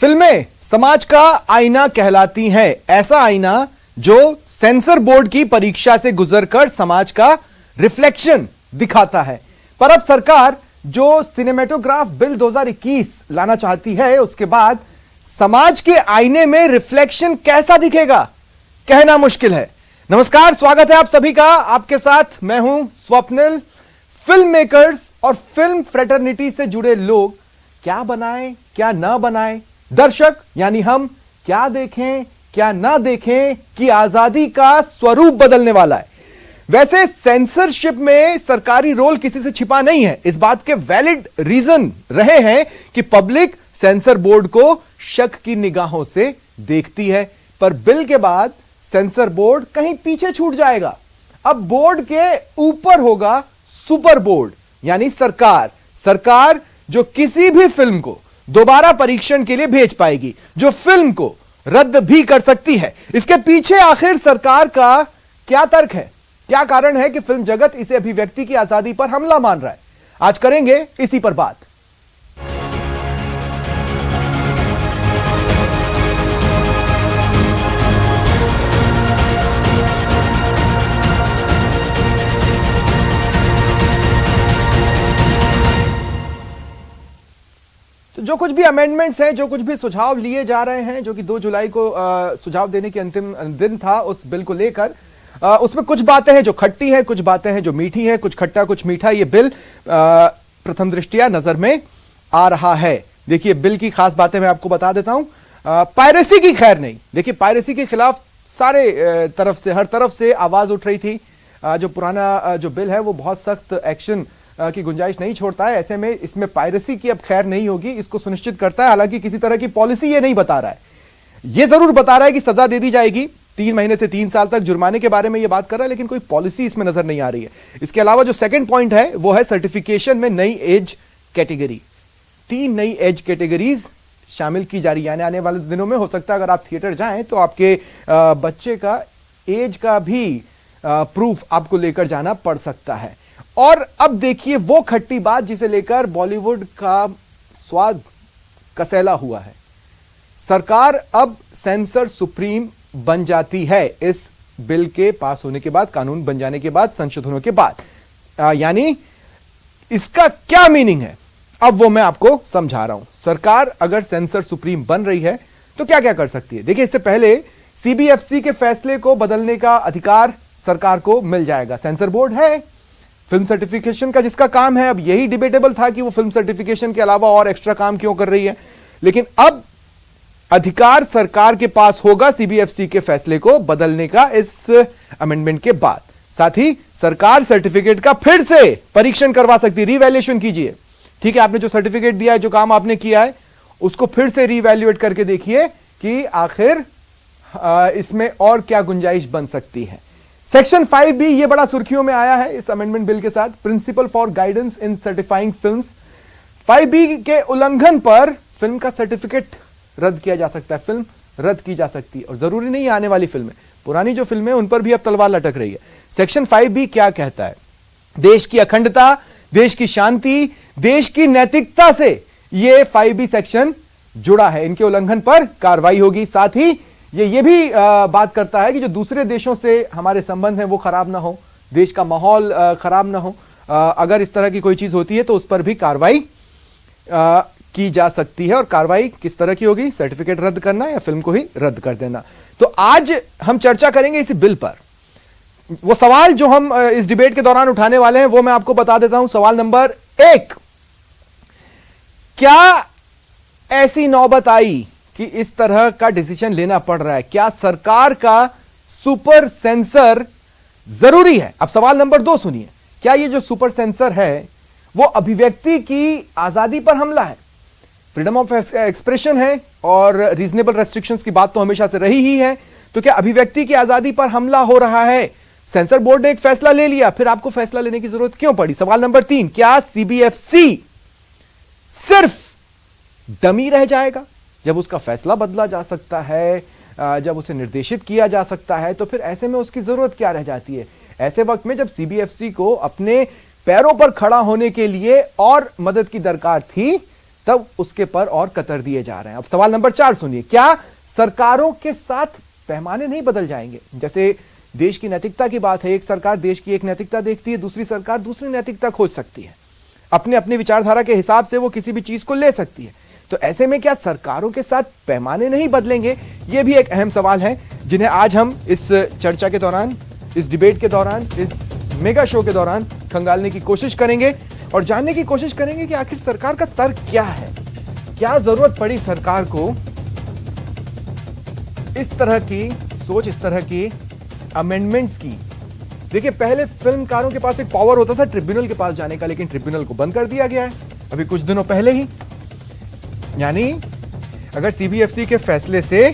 फिल्में समाज का आईना कहलाती हैं। ऐसा आईना जो सेंसर बोर्ड की परीक्षा से गुजरकर समाज का रिफ्लेक्शन दिखाता है। पर अब सरकार जो सिनेमेटोग्राफ बिल 2021 लाना चाहती है, उसके बाद समाज के आईने में रिफ्लेक्शन कैसा दिखेगा, कहना मुश्किल है। नमस्कार, स्वागत है आप सभी का। आपके साथ मैं हूं स्वप्निल। फिल्म मेकर्स और फिल्म फ्रेटर्निटी से जुड़े लोग क्या बनाएं, क्या ना बनाएं, दर्शक यानी हम क्या देखें, क्या ना देखें कि आजादी का स्वरूप बदलने वाला है। वैसे सेंसरशिप में सरकारी रोल किसी से छिपा नहीं है। इस बात के वैलिड रीजन रहे हैं कि पब्लिक सेंसर बोर्ड को शक की निगाहों से देखती है। पर बिल के बाद सेंसर बोर्ड कहीं पीछे छूट जाएगा। अब बोर्ड के ऊपर होगा सुपर बोर्ड यानी सरकार। सरकार जो किसी भी फिल्म को दोबारा परीक्षण के लिए भेज पाएगी, जो फिल्म को रद्द भी कर सकती है। इसके पीछे आखिर सरकार का क्या तर्क है, क्या कारण है कि फिल्म जगत इसे अभिव्यक्ति की आजादी पर हमला मान रहा है? आज करेंगे इसी पर बात। जो कुछ भी अमेंडमेंट्स हैं, जो कुछ भी सुझाव लिए जा रहे हैं, जो कि 2 जुलाई को सुझाव देने की अंतिम दिन था उस बिल को लेकर, उसमें कुछ बातें हैं जो खट्टी हैं, कुछ बातें हैं जो मीठी हैं, कुछ खट्टा कुछ मीठा। ये बिल प्रथम दृष्टिया नजर में आ रहा है। देखिए, बिल की खास बातें मैं आपको बता देता हूं। पायरेसी की खैर नहीं। देखिए, पायरेसी के खिलाफ सारे तरफ से, हर तरफ से आवाज उठ रही थी। जो पुराना जो बिल है वो बहुत सख्त एक्शन की गुंजाइश नहीं छोड़ता है। ऐसे में इसमें पायरेसी की अब खैर नहीं होगी, इसको सुनिश्चित करता है। हालांकि किसी तरह की पॉलिसी ये नहीं बता रहा है। ये जरूर बता रहा है कि सजा दे दी जाएगी, 3 महीने से 3 साल तक जुर्माने के बारे में ये बात कर रहा है, लेकिन कोई पॉलिसी इसमें नजर नहीं आ रही है। इसके अलावा जो सेकंड पॉइंट है वो है सर्टिफिकेशन में नई एज कैटेगरी। 3 नई एज कैटेगरीज शामिल की जा रही है। यानी आने वाले दिनों में हो सकता है अगर आप थिएटर जाएं तो आपके बच्चे का एज का भी प्रूफ आपको लेकर जाना पड़ सकता है। और अब देखिए वो खट्टी बात जिसे लेकर बॉलीवुड का स्वाद कसैला हुआ है। सरकार अब सेंसर सुप्रीम बन जाती है इस बिल के पास होने के बाद, कानून बन जाने के बाद, संशोधनों के बाद। यानी इसका क्या मीनिंग है अब वो मैं आपको समझा रहा हूं। सरकार अगर सेंसर सुप्रीम बन रही है तो क्या क्या कर सकती है। देखिए, इससे पहले सीबीएफसी के फैसले को बदलने का अधिकार सरकार को मिल जाएगा। सेंसर बोर्ड है फिल्म सर्टिफिकेशन का जिसका काम है। अब यही डिबेटेबल था कि वो फिल्म सर्टिफिकेशन के अलावा और एक्स्ट्रा काम क्यों कर रही है, लेकिन अब अधिकार सरकार के पास होगा सीबीएफसी के फैसले को बदलने का इस अमेंडमेंट के बाद। साथ ही सरकार सर्टिफिकेट का फिर से परीक्षण करवा सकती है। रीवैल्यूएशन कीजिए, ठीक है, आपने जो सर्टिफिकेट दिया है, जो काम आपने किया है, उसको फिर से रीवैल्यूएट करके देखिए कि आखिर इसमें और क्या गुंजाइश बन सकती है। सेक्शन 5 भी ये बड़ा सुर्खियों में आया है इस अमेंडमेंट बिल के साथ। Principal for guidance in certifying films. 5B के उल्लंघन पर फिल्म का सर्टिफिकेट रद्द किया जा सकता है, फिल्म रद्द की जा सकती है। और जरूरी नहीं आने वाली फिल्में, पुरानी जो फिल्में उन पर भी अब तलवार लटक रही है। सेक्शन 5B क्या कहता है? देश की अखंडता, देश की शांति, देश की नैतिकता से ये 5B सेक्शन जुड़ा है। इनके उल्लंघन पर कार्रवाई होगी। साथ ही ये भी बात करता है कि जो दूसरे देशों से हमारे संबंध हैं वो खराब ना हो, देश का माहौल खराब ना हो। अगर इस तरह की कोई चीज होती है तो उस पर भी कार्रवाई की जा सकती है। और कार्रवाई किस तरह की होगी? सर्टिफिकेट रद्द करना या फिल्म को ही रद्द कर देना। तो आज हम चर्चा करेंगे इस बिल पर। वो सवाल जो हम इस डिबेट के दौरान उठाने वाले हैं वो मैं आपको बता देता हूं। सवाल नंबर 1, क्या ऐसी नौबत आई कि इस तरह का डिसीजन लेना पड़ रहा है? क्या सरकार का सुपर सेंसर जरूरी है? अब सवाल नंबर 2 सुनिए। क्या ये जो सुपर सेंसर है वो अभिव्यक्ति की आजादी पर हमला है? फ्रीडम ऑफ एक्सप्रेशन है और रीजनेबल रेस्ट्रिक्शंस की बात तो हमेशा से रही ही है। तो क्या अभिव्यक्ति की आजादी पर हमला हो रहा है? सेंसर बोर्ड ने एक फैसला ले लिया, फिर आपको फैसला लेने की जरूरत क्यों पड़ी? सवाल नंबर 3, क्या सीबीएफसी सिर्फ डमी रह जाएगा? जब उसका फैसला बदला जा सकता है, जब उसे निर्देशित किया जा सकता है, तो फिर ऐसे में उसकी जरूरत क्या रह जाती है? ऐसे वक्त में जब सीबीएफसी को अपने पैरों पर खड़ा होने के लिए और मदद की दरकार थी, तब उसके पर और कतर दिए जा रहे हैं। अब सवाल नंबर 4 सुनिए, क्या सरकारों के साथ पैमाने नहीं बदल जाएंगे? जैसे देश की नैतिकता की बात है, एक सरकार देश की एक नैतिकता देखती है, दूसरी सरकार दूसरी नैतिकता खोज सकती है, अपने अपनी विचारधारा के हिसाब से वो किसी भी चीज को ले सकती है। तो ऐसे में क्या सरकारों के साथ पैमाने नहीं बदलेंगे? ये भी एक अहम सवाल है जिन्हें आज हम इस चर्चा के दौरान, इस डिबेट के दौरान, इस मेगा शो के दौरान खंगालने की कोशिश करेंगे और जानने की कोशिश करेंगे कि आखिर सरकार का तर्क क्या है। क्या जरूरत पड़ी सरकार को इस तरह की सोच, इस तरह की अमेंडमेंट्स की? देखिए, पहले फिल्मकारों के पास एक पावर होता था ट्रिब्यूनल के पास जाने का, लेकिन ट्रिब्यूनल को बंद कर दिया गया है अभी कुछ दिनों पहले ही। यानी अगर सीबीएफसी के फैसले से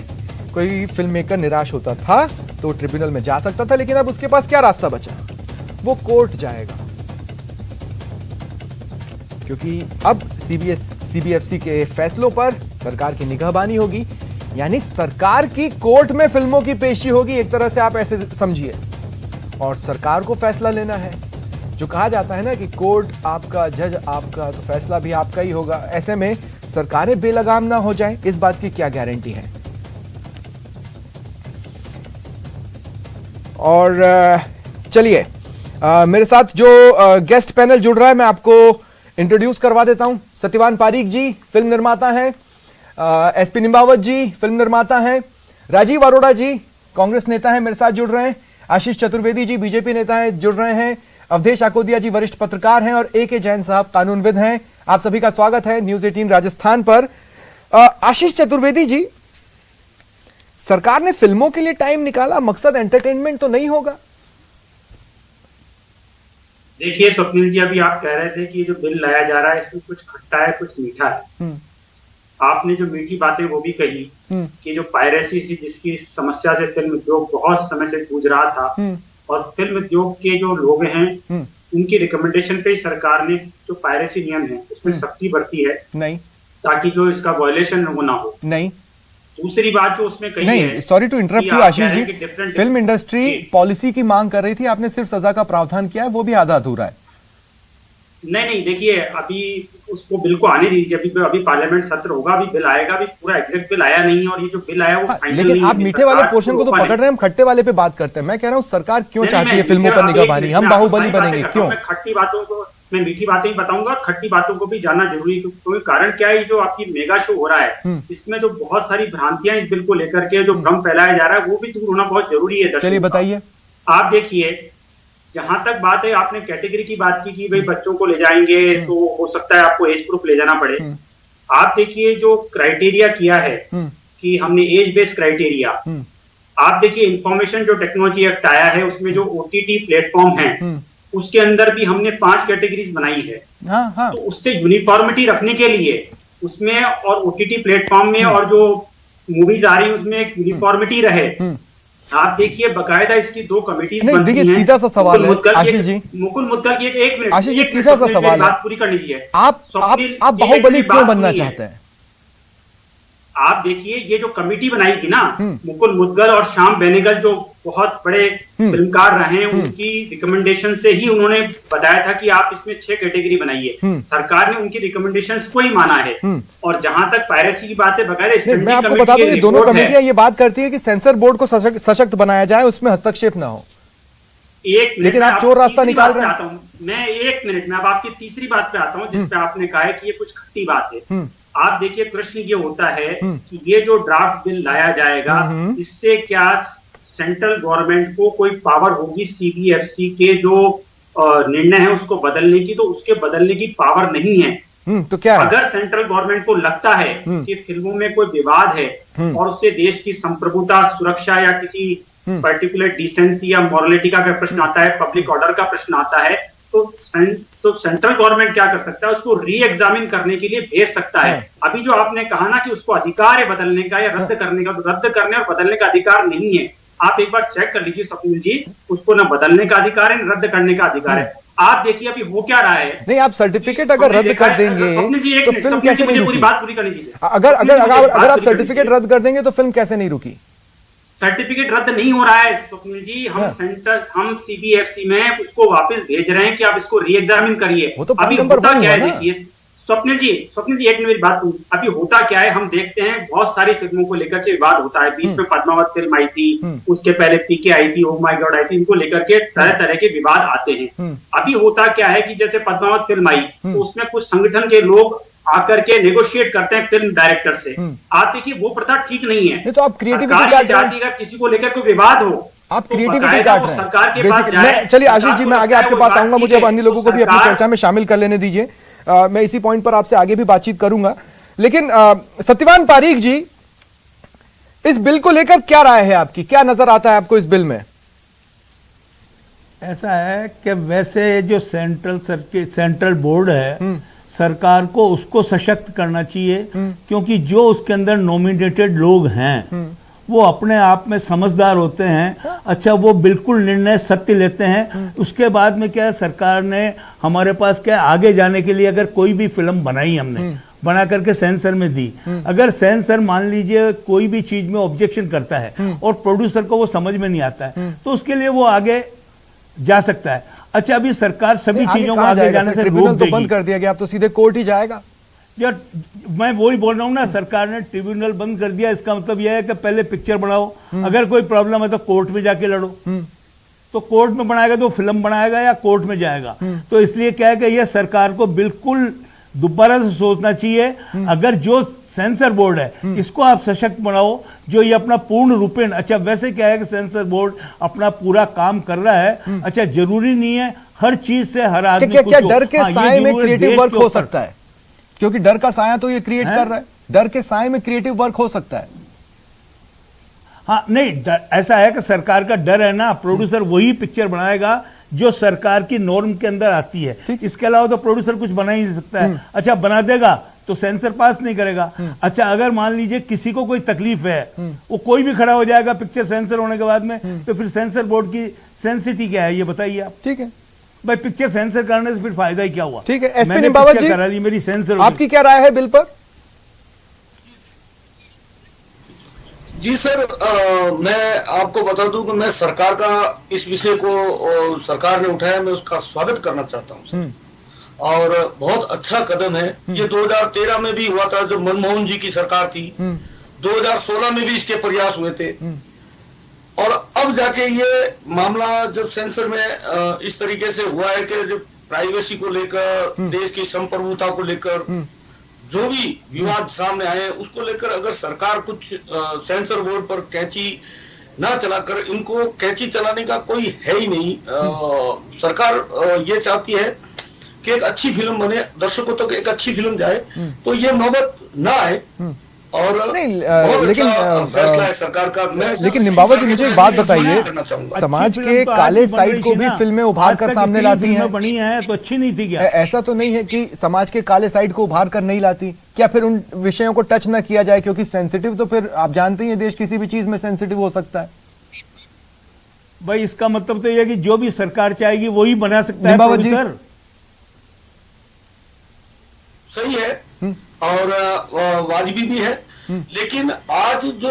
कोई फिल्म मेकर निराश होता था तो ट्रिब्यूनल में जा सकता था, लेकिन अब उसके पास क्या रास्ता बचा? वो कोर्ट जाएगा, क्योंकि अब सीबीएफसी के फैसलों पर सरकार की निगाहबानी होगी। यानी सरकार की कोर्ट में फिल्मों की पेशी होगी, एक तरह से आप ऐसे समझिए, और सरकार को फैसला लेना है। जो कहा जाता है ना कि कोर्ट आपका, जज आपका, तो फैसला भी आपका ही होगा। ऐसे में सरकारें बेलगाम ना हो जाएं, इस बात की क्या गारंटी है? और चलिए, मेरे साथ जो गेस्ट पैनल जुड़ रहा है मैं आपको इंट्रोड्यूस करवा देता हूं। सत्यवान पारीक जी फिल्म निर्माता हैं, एसपी निम्बावत जी फिल्म निर्माता हैं, राजीव अरोड़ा जी कांग्रेस नेता हैं, मेरे साथ जुड़ रहे हैं, आशीष चतुर्वेदी जी बीजेपी नेता हैं, जुड़ रहे हैं, अवधेश आकोदिया जी वरिष्ठ पत्रकार हैं, और AK जैन साहब कानूनविद हैं। आप सभी का स्वागत है न्यूज 18 राजस्थान पर। आशीष चतुर्वेदी जी, सरकार ने फिल्मों के लिए टाइम निकाला, मकसद एंटरटेनमेंट तो नहीं होगा? देखिए स्वप्निल जी, अभी आप कह रहे थे कि जो बिल लाया जा रहा है इसमें कुछ खट्टा है कुछ मीठा है। आपने जो मीठी बातें वो भी कही कि जो पायरेसी थी, जिसकी समस्या से फिल्म उद्योग बहुत समय से जूझ रहा था, और फिल्म उद्योग के जो लोग हैं उनकी रिकमेंडेशन पे ही सरकार ने जो पायरेसी नियम है उसमें सख्ती बरती है, नहीं ताकि जो इसका वायलेशन ना हो। नहीं, दूसरी बात जो उसमें कही है, sorry to interrupt you Ashish ji, film industry policy की मांग कर रही थी, आपने सिर्फ सजा का प्रावधान किया है, वो भी आधा अधूरा है। नहीं, देखिए अभी उसको बिल को आने दीजिए, अभी पार्लियामेंट सत्र होगा, अभी बिल आएगा, अभी पूरा एग्जैक्ट बिल आया नहीं है, और ये जो बिल आया वो लेकिन आप मीठे वाले पोर्शन को तो पकड़ रहे हैं, हम खट्टे वाले पे बात करते हैं। मैं कह रहा हूँ सरकार क्यों चाहती है फिल्मों पर निगाहबानी? हम बाहुबली बनेंगे क्यों? खट्टी बातों को मैं मीठी बातें ही बताऊंगा, खट्टी बातों को भी जानना जरूरी है, क्योंकि कारण क्या है, जो आपकी मेगा शो हो रहा है इसमें जो बहुत सारी भ्रांतियां इस बिल को लेकर के जो भ्रम फैलाया जा रहा है वो भी दूर होना बहुत जरूरी है। चलिए बताइए। आप देखिए, जहां तक बात है, आपने कैटेगरी की बात की कि भाई बच्चों को ले जाएंगे तो हो सकता है आपको एज प्रूफ ले जाना पड़े। आप देखिए जो क्राइटेरिया किया है कि हमने एज बेस्ड क्राइटेरिया, आप देखिए इंफॉर्मेशन जो टेक्नोलॉजी एक्ट आया है उसमें जो OTT प्लेटफॉर्म है उसके अंदर भी हमने 5 कैटेगरीज बनाई है। तो उससे यूनिफॉर्मिटी रखने के लिए उसमें और OTT प्लेटफॉर्म में और जो मूवीज आ रही है उसमें एक यूनिफॉर्मिटी रहे। आप देखिए बकायदा इसकी 2 कमेटीज बनती हैं। सीधा सा सवाल है आशीष जी, मुकुल मुद्गल की एक मिनट आशीष जी, सीधा सा सवाल है, बात पूरी कर लीजिए। आप बाहुबली क्यों बनना चाहते हैं? आप देखिए ये जो कमेटी बनाई थी ना, मुकुल मुद्गल और श्याम बेनेगल जो बहुत बड़े फिल्मकार रहे हैं, उनकी रिकमेंडेशन से ही उन्होंने बताया था कि आप इसमें 6 कैटेगरी बनाइए। सरकार ने उनकी रिकमेंडेशंस को ही माना है। और जहां तक पायरेसी की बात है, बकायदा मैं आपको बता दूं, ये दोनों कमेटियां ये बात करती है कि सेंसर बोर्ड को सशक्त बनाया जाए, उसमें हस्तक्षेप ना हो। लेकिन आप चोर रास्ता निकाल रहे हैं। मैं 1 मिनट में अब आपकी तीसरी बात पे आता हूँ, जिसपे आपने कहा है कि ये कुछ खट्टी बात है। आप देखिए प्रश्न ये होता है कि ये जो ड्राफ्ट बिल लाया जाएगा इससे क्या सेंट्रल गवर्नमेंट को कोई पावर होगी सीबीएफसी के जो निर्णय है उसको बदलने की? तो उसके बदलने की पावर नहीं है। तो क्या है? अगर सेंट्रल गवर्नमेंट को लगता है कि फिल्मों में कोई विवाद है और उससे देश की संप्रभुता, सुरक्षा या किसी पर्टिकुलर डिसेंसी या मॉरलिटी का प्रश्न आता है, पब्लिक ऑर्डर का प्रश्न आता है, तो सेंट्रल गवर्नमेंट क्या कर सकता है? उसको री एग्जामिन करने के लिए भेज सकता है। अभी जो आपने कहा ना कि उसको अधिकार है बदलने का या रद्द करने का, तो रद्द करने और बदलने का अधिकार नहीं है। आप एक बार चेक कर लीजिए स्वप्निल जी, उसको ना बदलने का अधिकार है, रद्द करने का अधिकार है। आप देखिए अभी हो क्या रहा है। नहीं, आप सर्टिफिकेट अगर रद्द कर देंगे तो फिल्म कैसे नहीं रुकी? बात पूरी कर लीजिए। अगर आप सर्टिफिकेट रद्द कर देंगे तो फिल्म कैसे नहीं रुकी? सर्टिफिकेट रद्द नहीं हो रहा है स्वप्निल जी, हम सीबीएफसी में उसको वापस भेज रहे हैं कि आप इसको री एग्जामिन करिए। वो तो अभी होता क्या है देखिए स्वप्निल जी एक मिनट मेरी बात सुन। अभी होता क्या है, हम देखते हैं बहुत सारी फिल्मों को लेकर के विवाद होता है। बीच में पद्मावत फिल्म आई थी, उसके पहले पीके आई थी, ओ माय गॉड आई थी, इनको लेकर के तरह तरह के विवाद आते हैं। अभी होता क्या है कि जैसे पद्मावत फिल्म आई तो उसमें कुछ संगठन के लोग आकर के नेगोशिएट करते हैं फिल्म डायरेक्टर से। आप देखिए वो प्रथा ठीक नहीं है। तो आप क्रिएटिविटी काट रहे हैं। किसी को लेकर कोई विवाद हो, आप क्रिएटिविटी काट रहे हैं सरकार के पास जाए। चलिए आशीष जी, मैं आगे आपके पास आऊंगा, मुझे अब अन्य लोगों को भी अपनी चर्चा में शामिल कर लेने दीजिए। मैं इसी पॉइंट पर आपसे आगे भी बातचीत करूंगा, लेकिन सत्यवान पारीख जी, इस बिल को लेकर क्या राय है आपकी? क्या नजर आता है आपको इस बिल में? ऐसा है कि वैसे जो सेंट्रल बोर्ड है, सरकार को उसको सशक्त करना चाहिए, क्योंकि जो उसके अंदर नॉमिनेटेड लोग हैं वो अपने आप में समझदार होते हैं। अच्छा, वो बिल्कुल निर्णय सत्य लेते हैं। उसके बाद में क्या है, सरकार ने हमारे पास क्या आगे जाने के लिए, अगर कोई भी फिल्म बनाई हमने बना करके सेंसर में दी, अगर सेंसर मान लीजिए कोई भी चीज में ऑब्जेक्शन करता है और प्रोड्यूसर को वो समझ में नहीं आता है, तो उसके लिए वो आगे जा सकता है। अच्छा, अभी सरकार सभी चीजों को आगे जाने से रोक देगी। बंद कर दिया गया, अब तो सीधे कोर्ट ही जाएगा। यार मैं वही बोल रहा हूँ ना, सरकार ने ट्रिब्यूनल बंद कर दिया, इसका मतलब यह है कि पहले पिक्चर बनाओ, अगर कोई प्रॉब्लम है तो कोर्ट में जाके लड़ो। तो कोर्ट में बनाएगा तो फिल्म बनाएगा या कोर्ट में जाएगा। तो इसलिए क्या है कि यह सरकार को बिल्कुल दोबारा से सोचना चाहिए। अगर जो सेंसर बोर्ड है इसको आप सशक्त बनाओ, जो ये अपना पूर्ण रूपेण, अच्छा वैसे क्या है कि सेंसर बोर्ड अपना पूरा काम कर रहा है। अच्छा, जरूरी नहीं है हर चीज से हर आदमी को। क्या डर के साए में क्रिएटिव वर्क हो सकता है? क्योंकि डर का साया तो ये क्रिएट कर रहा है, डर के साए में क्रिएटिव वर्क हो सकता है। हाँ नहीं, ऐसा है कि सरकार का डर है ना, प्रोड्यूसर वही पिक्चर बनाएगा जो सरकार की नॉर्म के अंदर आती है। इसके अलावा तो प्रोड्यूसर कुछ बना ही नहीं सकता है। अच्छा, बना देगा तो सेंसर पास नहीं करेगा। अच्छा, अगर मान लीजिए किसी को कोई तकलीफ है, वो कोई भी खड़ा हो जाएगा पिक्चर सेंसर होने के बाद में, तो फिर सेंसर बोर्ड की सेंसिटी क्या है ये बताइए आप। ठीक है भाई, पिक्चर सेंसर करने से फिर फायदा ही क्या हुआ? ठीक है, एसपी निम्बावत जी करा ली, मेरी सेंसर, आपकी क्या राय है बिल पर? जी सर, मैं आपको बता दूं कि मैं सरकार का इस विषय को सरकार ने उठाया, मैं उसका स्वागत करना चाहता हूं सर। और बहुत अच्छा कदम है ये। 2013 में भी हुआ था जब मनमोहन जी की सरकार थी, 2016 में भी इसके प्रयास हुए थे, और अब जाके ये मामला जब सेंसर में इस तरीके से हुआ है कि जो प्राइवेसी को लेकर, देश की संप्रभुता को लेकर जो भी विवाद सामने आए उसको लेकर अगर सरकार कुछ सेंसर बोर्ड पर कैंची ना चलाकर, इनको कैंची चलाने का कोई है ही नहीं। सरकार ये चाहती है कि एक अच्छी फिल्म बने, दर्शकों तक एक अच्छी फिल्म जाए, तो ये नौबत ना आए। और नहीं, लेकिन फैसला है सरकार का। लेकिन निम्बावत जी, मुझे एक बात बताइए, समाज के काले साइड को भी फिल्में उभार कर सामने लाती हैं, बनी है तो अच्छी नहीं थी क्या? ऐसा तो नहीं है कि समाज के काले साइड को उभार कर नहीं लाती? क्या फिर उन विषयों को टच ना किया जाए? क्योंकि सेंसिटिव तो फिर आप जानते ही हैं, देश किसी भी चीज में सेंसिटिव हो सकता है। भाई, इसका मतलब तो यह है कि जो भी सरकार चाहेगी वही बना सकता है निम्बावत जी। सही है और वाजिबी भी है, लेकिन आज जो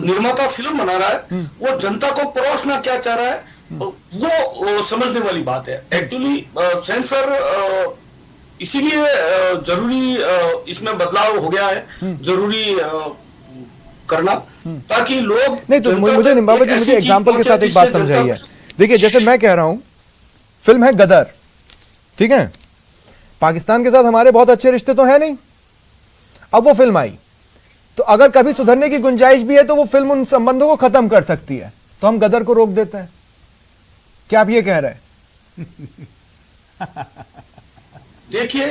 निर्माता फिल्म बना रहा है वो जनता को परोसना क्या चाह रहा है वो समझने वाली बात है। एक्चुअली सेंसर इसीलिए जरूरी इसमें बदलाव हो गया है, जरूरी करना, ताकि लोग नहीं तो मुझे निम्बावत जी, मुझे एग्जांपल के साथ एक बात समझाइए। देखिए, जैसे मैं कह रहा हूं, फिल्म है गदर, ठीक है, पाकिस्तान के साथ हमारे बहुत अच्छे रिश्ते तो है नहीं। अब वो फिल्म आई तो अगर कभी सुधरने की गुंजाइश भी है तो वो फिल्म उन संबंधों को खत्म कर सकती है, तो हम गदर को रोक देते हैं। क्या आप ये कह रहे हैं? देखिए,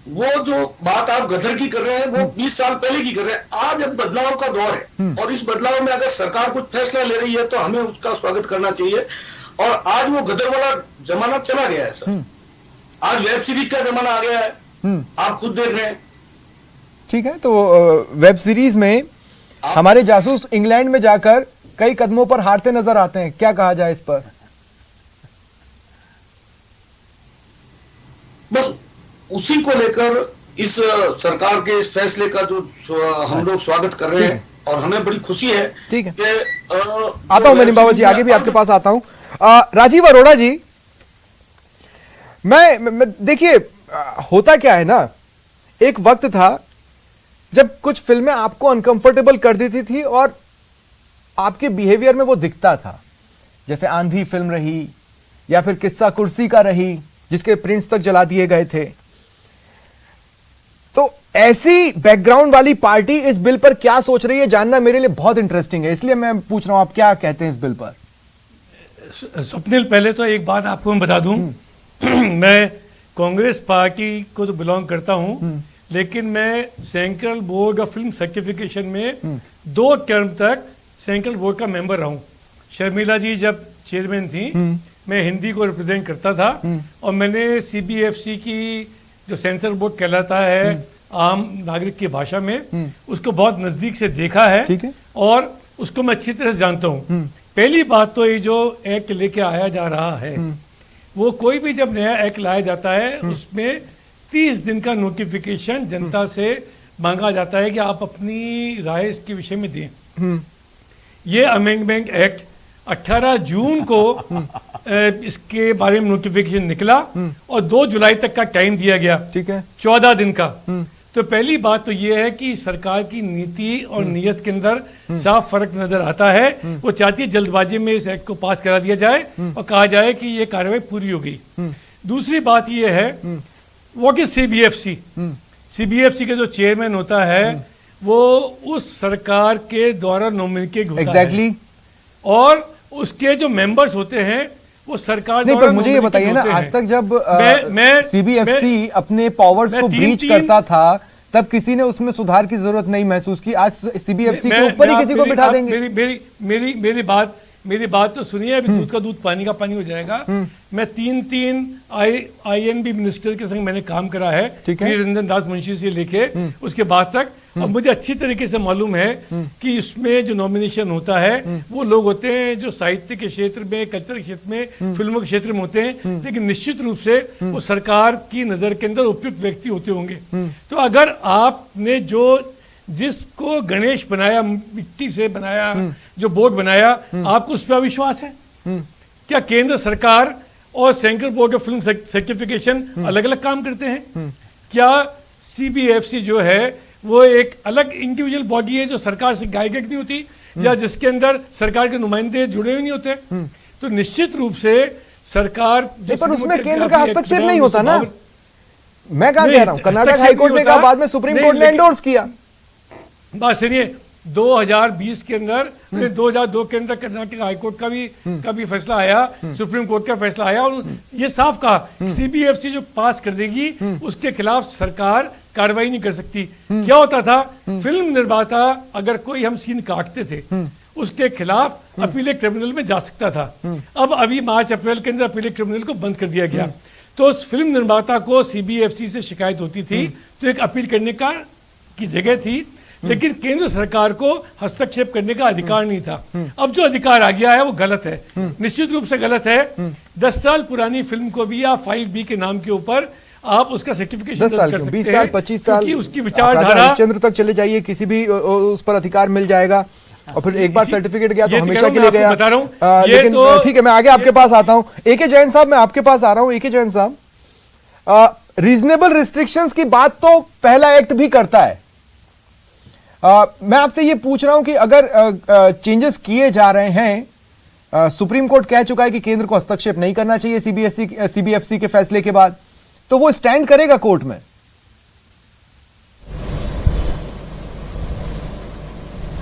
वो जो बात आप गदर की कर रहे हैं वो 20 साल पहले की कर रहे हैं। आज अब बदलाव का दौर है और इस बदलाव में अगर सरकार कुछ फैसला ले रही है तो हमें उसका स्वागत करना चाहिए। और आज वो गदर वाला जमाना चला गया है सर, आज वेब सीरीज का जमाना आ गया है, आप खुद देख रहे हैं। ठीक है, तो वेब सीरीज में हमारे जासूस इंग्लैंड में जाकर कई कदमों पर हारते नजर आते हैं, क्या कहा जाए इस पर? बस उसी को लेकर इस सरकार के इस फैसले का जो हम लोग स्वागत कर रहे हैं और हमें बड़ी खुशी है। ठीक है, कि आता हूं मैं निम्बावत जी, आगे भी आपके पास आता हूं। राजीव अरोड़ा जी, मैं देखिए, होता क्या है ना, एक वक्त था जब कुछ फिल्में आपको अनकंफर्टेबल कर देती थी और आपके बिहेवियर में वो दिखता था, जैसे आंधी फिल्म रही या फिर किस्सा कुर्सी का रही जिसके प्रिंट्स तक जला दिए गए थे। तो ऐसी बैकग्राउंड वाली पार्टी इस बिल पर क्या सोच रही है जानना मेरे लिए बहुत इंटरेस्टिंग है, इसलिए मैं पूछ रहा हूं आप क्या कहते हैं इस बिल पर। स्वप्निल, पहले तो एक बात आपको मैं बता दूं, मैं कांग्रेस पार्टी को तो बिलोंग करता हूं, लेकिन मैं central board of film certification में 2 टर्म तक सेंट्रल बोर्ड का मेंबर रहा हूं। शर्मिला जी जब चेयरमैन थी, मैं हिंदी को रिप्रेजेंट करता था और मैंने सीबीएफसी की जो सेंसर बोर्ड कहलाता है आम नागरिक की भाषा में, उसको बहुत नजदीक से देखा है और उसको मैं अच्छी तरह से जानता हूँ। पहली बात तो ये जो एक्ट लेके आया जा रहा है, वो कोई भी जब नया एक्ट लाया जाता है उसमें 30 दिन का नोटिफिकेशन जनता से मांगा जाता है कि आप अपनी राय इसके विषय में दें। ये अमेंडमेंट एक्ट 18 जून को इसके बारे में नोटिफिकेशन निकला और 2 जुलाई तक का टाइम दिया गया, ठीक है, 14 दिन का। तो पहली बात तो ये है कि सरकार की नीति और नीयत के अंदर साफ फर्क नजर आता है। वो चाहती है जल्दबाजी में इस एक्ट को पास करा दिया जाए और कहा जाए कि ये कार्रवाई पूरी हो गई। दूसरी बात ये है, व्हाट इज सीबीएफसी? सीबीएफसी के जो चेयरमैन होता है वो उस सरकार के द्वारा नॉमिनेटेड होता है और उसके जो मेंबर्स होते हैं वो सरकार नहीं, पर मुझे ये बताइए ना, आज तक जब सीबीएफसी अपने पावर्स को ब्रीच करता था तब किसी ने उसमें सुधार की जरूरत नहीं महसूस की। आज सीबीएफसी के ऊपर ही किसी को बिठा देंगे। मेरी बात तो सुनिए, अभी दूध का दूध पानी का पानी हो जाएगा। मैं 3 आईएनबी मिनिस्टर के संग मैंने काम करा है, रंजन दास मुंशी से लेके उसके बाद तक। अब मुझे अच्छी तरीके से मालूम है कि इसमें जो नॉमिनेशन होता है वो लोग होते हैं जो साहित्य के क्षेत्र में, कल्चर क्षेत्र में, फिल्मों के क्षेत्र में होते हैं, लेकिन निश्चित रूप से वो सरकार की नजर के अंदर उपयुक्त व्यक्ति होते होंगे। तो अगर आपने जिसको गणेश बनाया, मिट्टी से बनाया, जो बोर्ड बनाया, आपको उस पर अविश्वास है क्या? केंद्र सरकार और central board of film certification अलग अलग काम करते हैं क्या? सीबीएफसी जो है वो एक अलग इंडिविजुअल बॉडी है जो सरकार से गाइडेड नहीं होती या जिसके अंदर सरकार के नुमाइंदे जुड़े हुए नहीं होते? तो निश्चित रूप से सरकार पर उसमें केंद्र का हस्तक्षेप नहीं होता ना। मैं क्या कह रहा हूं, कर्नाटक हाईकोर्ट ने कहा, बाद में सुप्रीम कोर्ट ने एंडोर्स किया। बात सुनिए, 2020 के अंदर 2002 के अंदर कर्नाटक हाईकोर्ट का भी फैसला आया, सुप्रीम कोर्ट का फैसला आया और ये साफ कहा सीबीएफसी जो पास कर देगी उसके खिलाफ सरकार कार्रवाई नहीं कर सकती। क्या होता था, फिल्म निर्माता अगर कोई हम सीन काटते थे उसके खिलाफ अपीलेट ट्रिब्यूनल में जा सकता था। अब अभी मार्च अप्रैल के अंदर अपीलेट ट्रिब्यूनल को बंद कर दिया गया। तो उस फिल्म निर्माता को सीबीएफसी से शिकायत होती थी तो एक अपील करने की जगह थी, लेकिन केंद्र सरकार को हस्तक्षेप करने का अधिकार नहीं था। अब जो अधिकार आ गया है वो गलत है, निश्चित रूप से गलत है। 10 साल पुरानी फिल्म को भी आप 5B के नाम के ऊपर आप उसका सर्टिफिकेशन 10 साल, 20 साल, 25 साल उसकी विचारधारा हरिश्चंद्र तक चले जाइए, किसी भी उस पर अधिकार मिल जाएगा और फिर एक बार सर्टिफिकेट गया तो हमेशा के लिए गया। बता रहा हूं, लेकिन ठीक है, मैं आगे आपके पास आता हूं। एके जैन साहब, मैं आपके पास आ रहा हूं। एके जैन साहब, रीजनेबल रिस्ट्रिक्शंस की बात तो पहला एक्ट भी करता है। मैं आपसे ये पूछ रहा हूं कि अगर चेंजेस किए जा रहे हैं, सुप्रीम कोर्ट कह चुका है कि केंद्र को हस्तक्षेप नहीं करना चाहिए सीबीएफसी के फैसले के बाद, तो वो स्टैंड करेगा कोर्ट में?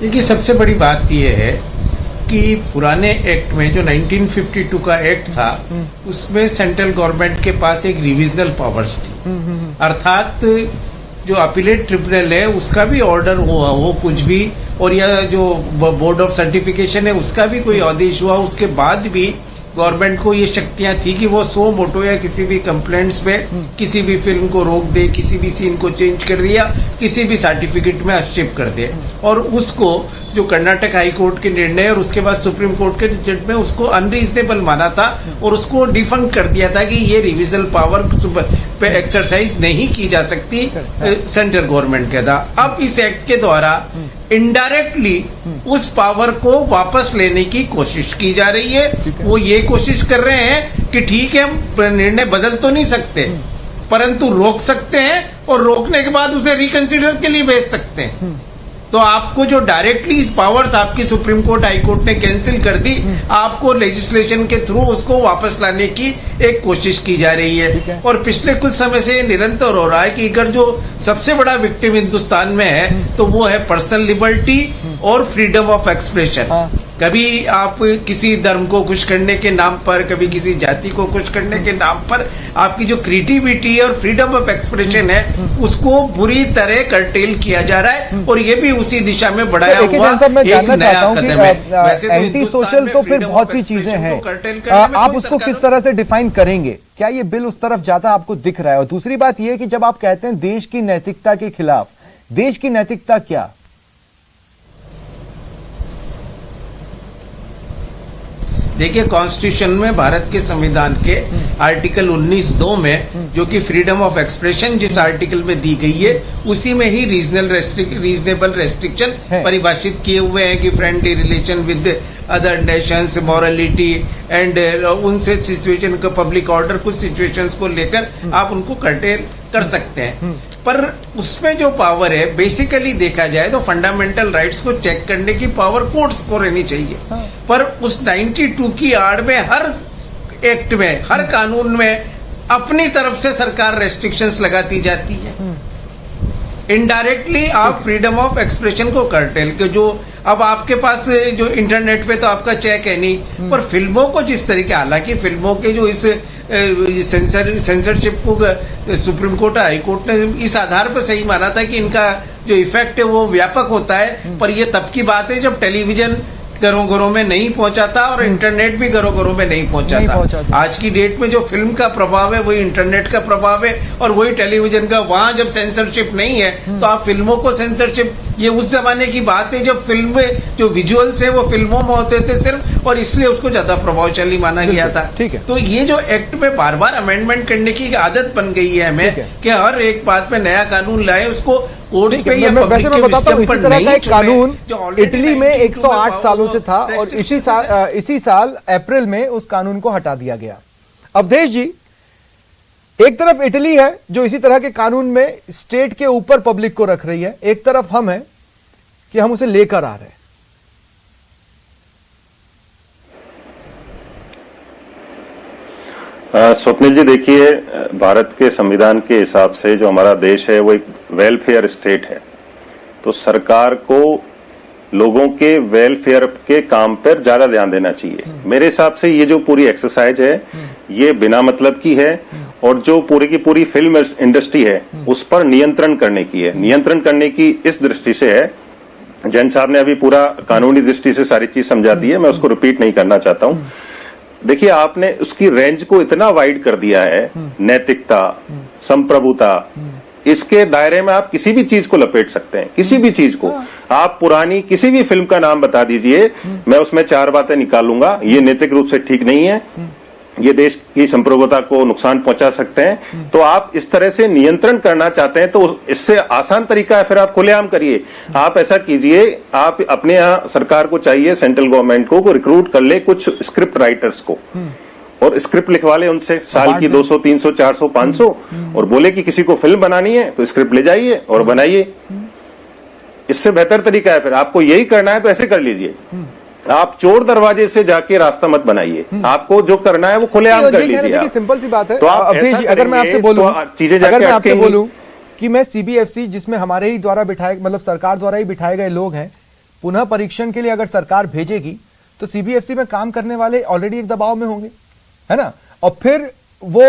देखिए, सबसे बड़ी बात यह है कि पुराने एक्ट में जो 1952 का एक्ट था उसमें सेंट्रल गवर्नमेंट के पास एक रिविजनल पावर्स थी, अर्थात जो अपीलेट ट्रिब्यूनल है उसका भी ऑर्डर हुआ हो कुछ भी, और या जो बोर्ड ऑफ सर्टिफिकेशन है उसका भी कोई आदेश हुआ, उसके बाद भी गवर्नमेंट को ये शक्तियां थी कि वो सो मोटो या किसी भी कंप्लेंट्स पे किसी भी फिल्म को रोक दे, किसी भी सीन को चेंज कर दिया, किसी भी सर्टिफिकेट में हस्तक्षेप कर दे। और उसको जो कर्नाटक हाई कोर्ट के निर्णय और उसके बाद सुप्रीम कोर्ट के जज में उसको अनरीजनेबल माना था और उसको डिफंक्ट कर दिया था कि ये रिविजनल पावर पे एक्सरसाइज नहीं की जा सकती सेंट्रल गवर्नमेंट का था। अब इस एक्ट के द्वारा इनडायरेक्टली उस पावर को वापस लेने की कोशिश की जा रही है। वो ये कोशिश कर रहे हैं कि ठीक है, हम निर्णय बदल तो नहीं सकते परंतु रोक सकते हैं और रोकने के बाद उसे रिकंसिडर के लिए भेज सकते हैं। तो आपको जो डायरेक्टली पावर्स आपकी सुप्रीम कोर्ट हाई कोर्ट ने कैंसिल कर दी, आपको लेजिस्लेशन के थ्रू उसको वापस लाने की एक कोशिश की जा रही है। और पिछले कुछ समय से निरंतर हो रहा है कि अगर जो सबसे बड़ा विक्टिम हिंदुस्तान में है तो वो है पर्सनल लिबर्टी और फ्रीडम ऑफ एक्सप्रेशन। कभी आप किसी धर्म को खुश करने के नाम पर, कभी किसी जाति को खुश करने के नाम पर आपकी जो क्रिएटिविटी और फ्रीडम ऑफ एक्सप्रेशन है उसको बुरी तरह कर्टेल किया जा रहा है, और ये भी उसी दिशा में बढ़ाया हुआ एक नया कदम है। वैसे एंटी सोशल तो फिर बहुत सी चीजें हैं, आप उसको किस तरह से डिफाइन करेंगे? क्या ये बिल उस तरफ जाता आपको दिख रहा है? और दूसरी बात यह कि जब आप कहते हैं देश की नैतिकता के खिलाफ, देश की नैतिकता क्या? देखिए, कॉन्स्टिट्यूशन में भारत के संविधान के आर्टिकल 19(2) में जो कि फ्रीडम ऑफ एक्सप्रेशन जिस आर्टिकल में दी गई है उसी में ही रीजनेबल रेस्ट्रिक्शन परिभाषित किए हुए हैं कि friendly relation with other Nations, morality and उनसे सिचुएशन का पब्लिक ऑर्डर, कुछ सिचुएशंस को लेकर आप उनको कर्टेल कर सकते हैं। पर उसमें जो पावर है बेसिकली देखा जाए तो फंडामेंटल राइट्स को चेक करने की पावर कोर्ट्स को रहनी चाहिए। पर उस 92 की आड़ में हर एक्ट में, हर कानून में अपनी तरफ से सरकार रेस्ट्रिक्शंस लगाती जाती है। इनडायरेक्टली आप फ्रीडम ऑफ एक्सप्रेशन को कर्टेल के जो अब आपके पास जो इंटरनेट पे तो आपका चेक है नहीं, पर फिल्मों को जिस तरीके, हालांकि फिल्मों के जो इस सेंसरशिप को सुप्रीम कोर्ट हाई कोर्ट ने इस आधार पर सही माना था कि इनका जो इफेक्ट है वो व्यापक होता है, पर ये तब की बात है जब टेलीविजन घरों घरों में नहीं पहुंचा था और इंटरनेट भी घरों घरों में नहीं पहुंचा था। आज की डेट में जो फिल्म का प्रभाव है वही इंटरनेट का प्रभाव है और वही टेलीविजन का। वहां जब सेंसरशिप नहीं है तो आप फिल्मों को सेंसरशिप, ये उस जमाने की बात है जब फिल्म जो विजुअल्स है वो फिल्मों में होते थे सिर्फ, और इसलिए उसको ज्यादा प्रभावशाली माना गया था। तो ये जो एक्ट में बार बार अमेंडमेंट करने की आदत बन गई है हमें कि हर एक बात पे नया कानून लाए, उसको कोर्ट्स पे या वैसे मैं बताता हूं, इसी तरह का एक कानून इटली में 108 सालों से था और इसी साल अप्रैल में उस कानून को हटा दिया गया। अवधेश जी, एक तरफ इटली है जो इसी तरह के कानून में स्टेट के ऊपर पब्लिक को रख रही है, एक तरफ हम हैं कि हम उसे लेकर आ रहे हैं। स्वप्निल जी, देखिए, भारत के संविधान के हिसाब से जो हमारा देश है वो एक वेलफेयर स्टेट है, तो सरकार को लोगों के वेलफेयर के काम पर ज्यादा ध्यान देना चाहिए। मेरे हिसाब से ये जो पूरी एक्सरसाइज है ये बिना मतलब की है और जो पूरी की पूरी फिल्म इंडस्ट्री है उस पर नियंत्रण करने की है। नियंत्रण करने की इस दृष्टि से है, जैन साहब ने अभी पूरा कानूनी दृष्टि से सारी चीज समझा दी है, मैं उसको रिपीट नहीं करना चाहता हूं। देखिए, आपने उसकी रेंज को इतना वाइड कर दिया है, नैतिकता, संप्रभुता, इसके दायरे में आप किसी भी चीज को लपेट सकते हैं, किसी भी चीज को। आप पुरानी किसी भी फिल्म का नाम बता दीजिए, मैं उसमें 4 बातें निकालूंगा, ये नैतिक रूप से ठीक नहीं है, ये देश की संप्रभुता को नुकसान पहुंचा सकते हैं। तो आप इस तरह से नियंत्रण करना चाहते हैं तो इससे आसान तरीका है, फिर आप खुलेआम करिए। आप ऐसा कीजिए, आप अपने यहाँ सरकार को चाहिए, सेंट्रल गवर्नमेंट को रिक्रूट कर ले कुछ स्क्रिप्ट राइटर्स को और स्क्रिप्ट लिखवा ले उनसे, साल की 200, 300, 400, 500, और बोले कि किसी को फिल्म बनानी है तो स्क्रिप्ट ले जाइए और बनाइए। इससे बेहतर तरीका है। फिर आपको यही करना है तो ऐसे कर लीजिए, आप चोर दरवाजे से जाके रास्ता मत बनाइए, आपको जो करना है वो खुलेआम कर लीजिए। सिंपल सी बात है। तो अवधेश जी, अगर मैं आपसे बोलूं कि मैं सीबीएफसी, जिसमें हमारे ही द्वारा बिठाए, मतलब सरकार द्वारा ही बिठाए गए लोग हैं, पुनः परीक्षण के लिए अगर सरकार भेजेगी तो सीबीएफसी में काम करने वाले ऑलरेडी एक दबाव में होंगे, है ना, और फिर वो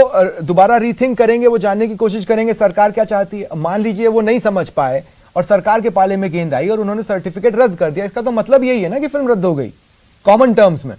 दोबारा रीथिंक करेंगे, वो जानने की कोशिश करेंगे सरकार क्या चाहती है। मान लीजिए वो नहीं समझ पाए और सरकार के पाले में गेंद आई और उन्होंने सर्टिफिकेट रद्द कर दिया, इसका तो मतलब यही है ना कि फिल्म रद्द हो गई कॉमन टर्म्स में।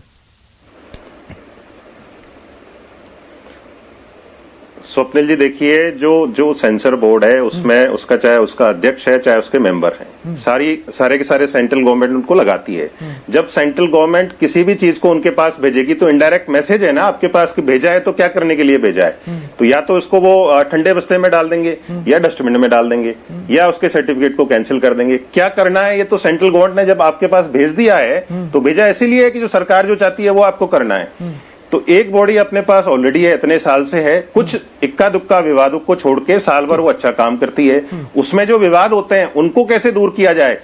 स्वप्निल जी, देखिए, जो सेंसर बोर्ड है उसमें उसका, चाहे उसका अध्यक्ष है चाहे उसके मेंबर हैं, सारे के सारे सेंट्रल गवर्नमेंट उनको लगाती है। जब सेंट्रल गवर्नमेंट किसी भी चीज को उनके पास भेजेगी तो इनडायरेक्ट मैसेज है ना आपके पास कि भेजा है तो क्या करने के लिए भेजा है। तो या तो उसको वो ठंडे बस्ते में डाल देंगे या डस्टबिन में डाल देंगे या उसके सर्टिफिकेट को कैंसिल कर देंगे। क्या करना है ये तो सेंट्रल गवर्नमेंट ने जब आपके पास भेज दिया है तो भेजा इसीलिए है कि जो सरकार जो चाहती है वो आपको करना है। तो एक बॉडी अपने पास ऑलरेडी है, इतने साल से है, कुछ इक्का दुक्का विवादों को छोड़ के साल भर वो अच्छा काम करती है। उसमें जो विवाद होते हैं उनको कैसे दूर किया जाए,